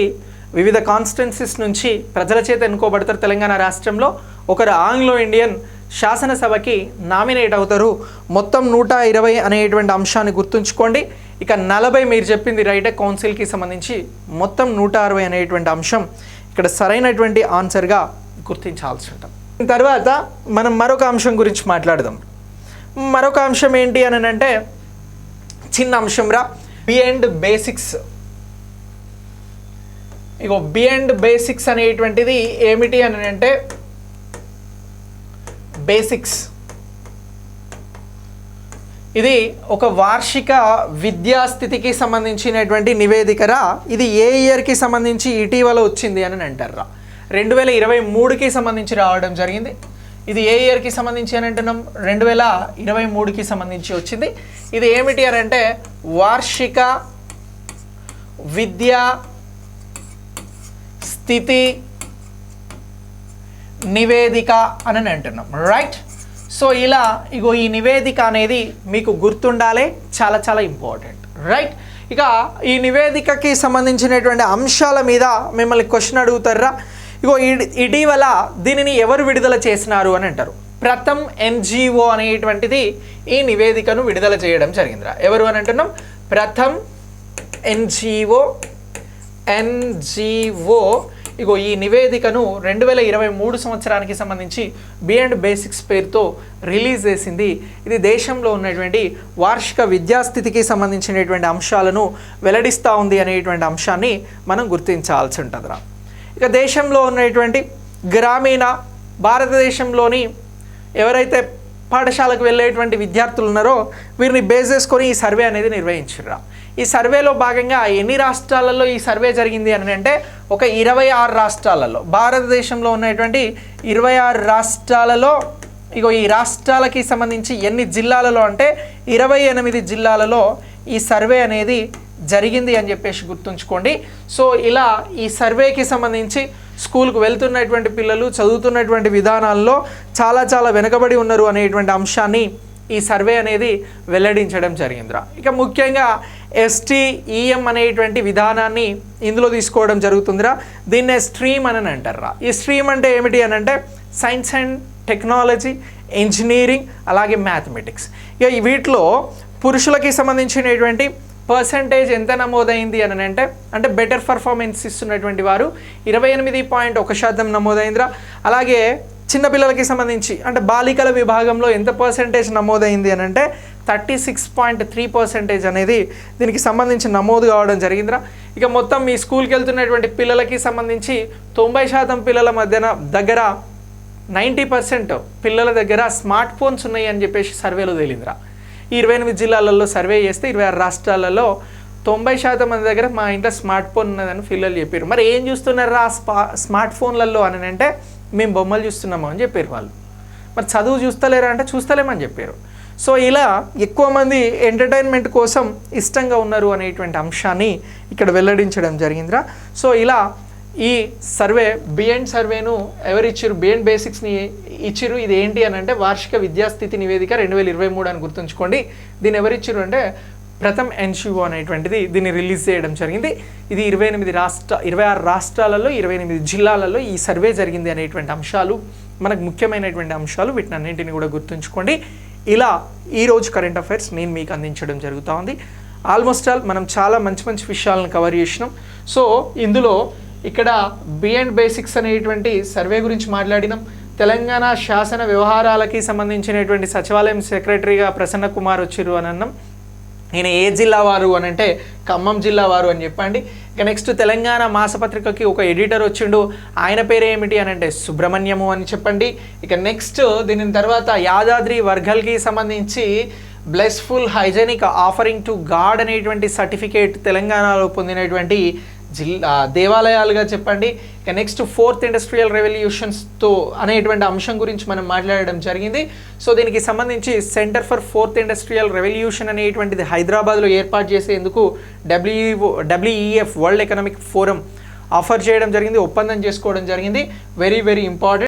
వివిధ కాన్స్టిట్యున్సీస్ నుంచి ప్రజల చేత ఎన్నుకోబడతారు తెలంగాణ రాష్ట్రంలో. ఒకరు ఆంగ్లో ఇండియన్ శాసనసభకి నామినేట్ అవుతారు. మొత్తం 120 అనేటువంటి అంశాన్ని గుర్తుంచుకోండి. ఇక 40 మీరు చెప్పింది రైటే, కౌన్సిల్కి సంబంధించి మొత్తం 160 అనేటువంటి అంశం ఇక్కడ సరైనటువంటి ఆన్సర్గా గుర్తించాల్సి ఉంటుంది. తర్వాత మనం మరొక అంశం గురించి మాట్లాడదాం. మరొక అంశం ఏంటి అని అంటే చిన్న అంశం రా, బియాండ్ బేసిక్స్. ఇగో బియాండ్ బేసిక్స్ అనేటువంటిది ఏమిటి అని అంటే బేసిక్స్ ఇది ఒక వార్షిక విద్యాస్థితికి సంబంధించినటువంటి నివేదికరా. ఇది ఏ ఇయర్కి సంబంధించి ఇటీవల వచ్చింది అని అంటారా? 2023కి సంబంధించి రావడం జరిగింది. ఇది ఏ ఇయర్కి సంబంధించి అని అంటున్నాం? 2023కి సంబంధించి వచ్చింది. ఇది ఏమిటి అని అంటే వార్షిక విద్యా స్థితి నివేదిక అని అంటున్నాం, రైట్? సో ఇలా ఇగో ఈ నివేదిక అనేది మీకు గుర్తుండాలి, చాలా చాలా ఇంపార్టెంట్, రైట్? ఇక ఈ నివేదికకి సంబంధించినటువంటి అంశాల మీద మిమ్మల్ని క్వశ్చన్ అడుగుతారా? ఇగో ఇటీవల దీనిని ఎవరు విడుదల చేసినారు అని అంటారు. ప్రథమ్ ఎన్జిఓ అనేటువంటిది ఈ నివేదికను విడుదల చేయడం జరిగిందిరా. ఎవరు అని అంటున్నాం? ప్రథమ్ ఎన్జిఓ. ఇగో ఈ నివేదికను 2023 సంవత్సరానికి సంబంధించి బియాండ్ బేసిక్స్ పేరుతో రిలీజ్ చేసింది. ఇది దేశంలో ఉన్నటువంటి వార్షిక విద్యాస్థితికి సంబంధించినటువంటి అంశాలను వెల్లడిస్తూ ఉంది అనేటువంటి అంశాన్ని మనం గుర్తించాల్సి ఉంటుందిరా. ఇక దేశంలో ఉన్నటువంటి గ్రామీణ భారతదేశంలోని ఎవరైతే పాఠశాలకు వెళ్ళేటువంటి విద్యార్థులు ఉన్నారో వీరిని బేస్ చేసుకొని ఈ సర్వే అనేది నిర్వహించారు. ఈ సర్వేలో భాగంగా ఎన్ని రాష్ట్రాలలో ఈ సర్వే జరిగింది అని అంటే ఒక 26 రాష్ట్రాలలో, భారతదేశంలో ఉన్నటువంటి 26 రాష్ట్రాలలో, ఇగో ఈ రాష్ట్రాలకి సంబంధించి ఎన్ని జిల్లాలలో అంటే 28 జిల్లాలలో ఈ సర్వే అనేది జరిగింది అని చెప్పేసి గుర్తుంచుకోండి. సో ఇలా ఈ సర్వేకి సంబంధించి స్కూల్కు వెళ్తున్నటువంటి పిల్లలు చదువుతున్నటువంటి విధానాల్లో చాలా చాలా వెనుకబడి ఉన్నారు అనేటువంటి అంశాన్ని ఈ సర్వే అనేది వెల్లడించడం జరిగిందిరా. ఇక ముఖ్యంగా STEM అనేటువంటి విధానాన్ని ఇందులో తీసుకోవడం జరుగుతుందిరా. దీన్నే స్ట్రీమ్ అని అంటారా. ఈ స్ట్రీమ్ అంటే ఏమిటి అని అంటే సైన్స్ అండ్ టెక్నాలజీ, ఇంజనీరింగ్, అలాగే మ్యాథమెటిక్స్. ఇక వీటిలో పురుషులకి సంబంధించినటువంటి పర్సంటేజ్ ఎంత నమోదైంది అని అంటే బెటర్ పర్ఫార్మెన్స్ ఇస్తున్నటువంటి వారు 28.1% నమోదైందిరా. అలాగే చిన్నపిల్లలకి సంబంధించి అంటే బాలికల విభాగంలో ఎంత పర్సంటేజ్ నమోదైంది అని అంటే 36.3% అనేది దీనికి సంబంధించి నమోదు కావడం జరిగిందిరా. ఇక మొత్తం మీ స్కూల్కి వెళ్తున్నటువంటి పిల్లలకి సంబంధించి 90% పిల్లల దగ్గర 90% పిల్లల దగ్గర స్మార్ట్ ఫోన్స్ ఉన్నాయి అని చెప్పేసి సర్వేలో తేలిందిరా. ఈ 28 జిల్లాలలో సర్వే చేస్తే 26 రాష్ట్రాలలో 90% మంది దగ్గర మా ఇంట్లో స్మార్ట్ ఫోన్ ఉన్నదని పిల్లలు చెప్పారు. మరి ఏం చూస్తున్నారా స్మార్ట్ ఫోన్లలో అని అంటే మేము బొమ్మలు చూస్తున్నాము అని చెప్పారు వాళ్ళు. మరి చదువు చూస్తలేరా అంటే చూస్తలేమని చెప్పారు. సో ఇలా ఎక్కువ మంది ఎంటర్టైన్మెంట్ కోసం ఇష్టంగా ఉన్నారు అనేటువంటి అంశాన్ని ఇక్కడ వెల్లడించడం జరిగిందిరా. సో ఇలా ఈ సర్వే బియాండ్ సర్వేను ఎవరిచ్చారు? బియాండ్ బేసిక్స్ని ఇచ్చిరు. ఇది ఏంటి అని అంటే వార్షిక విద్యాస్థితి నివేదిక 2023 అని గుర్తుంచుకోండి. దీన్ని ఎవరిచ్చారు అంటే ప్రథమ్ ఎన్జిఓ అనేటువంటిది దీన్ని రిలీజ్ చేయడం జరిగింది. ఇది 26 రాష్ట్రాలలో 28 జిల్లాలలో ఈ సర్వే జరిగింది అనేటువంటి అంశాలు మనకు ముఖ్యమైనటువంటి అంశాలు. వీటిని అన్నింటినీ కూడా గుర్తుంచుకోండి. ఇలా ఈరోజు కరెంట్ అఫైర్స్ నేను మీకు అందించడం జరుగుతూ ఉంది. ఆల్మోస్ట్ ఆల్ మనం చాలా మంచి మంచి విషయాలను కవర్ చేసినాం. సో ఇందులో ఇక్కడ బియాండ్ బేసిక్స్ అనేటువంటి సర్వే గురించి మాట్లాడినాం. తెలంగాణ శాసన వ్యవహారాలకి సంబంధించినటువంటి సచివాలయం సెక్రటరీగా ప్రసన్న కుమార్ వచ్చారు అని అన్నాం. ఈయన ఏ జిల్లా వారు అని అంటే ఖమ్మం జిల్లా వారు అని చెప్పండి. ఇక నెక్స్ట్ తెలంగాణ మాసపత్రికకి ఒక ఎడిటర్ వచ్చిండు, ఆయన పేరు ఏమిటి అని అంటే సుబ్రహ్మణ్యము అని చెప్పండి. ఇక నెక్స్ట్ దీని తర్వాత యాదాద్రి వర్గల్కి సంబంధించి blissful hygienic offering to God అనేటువంటి సర్టిఫికేట్ తెలంగాణలో పొందినటువంటి దేవాలయాలుగా చెప్పండి. ఇక నెక్స్ట్ 4th ఇండస్ట్రియల్ రెవల్యూషన్స్తో అనేటువంటి అంశం గురించి మనం మాట్లాడడం జరిగింది. సో దీనికి సంబంధించి centre for 4th industrial revolution అనేటువంటిది హైదరాబాద్లో ఏర్పాటు చేసేందుకు WEF world economic forum offer చేయడం జరిగింది, ఒప్పందం చేసుకోవడం జరిగింది. Very very important.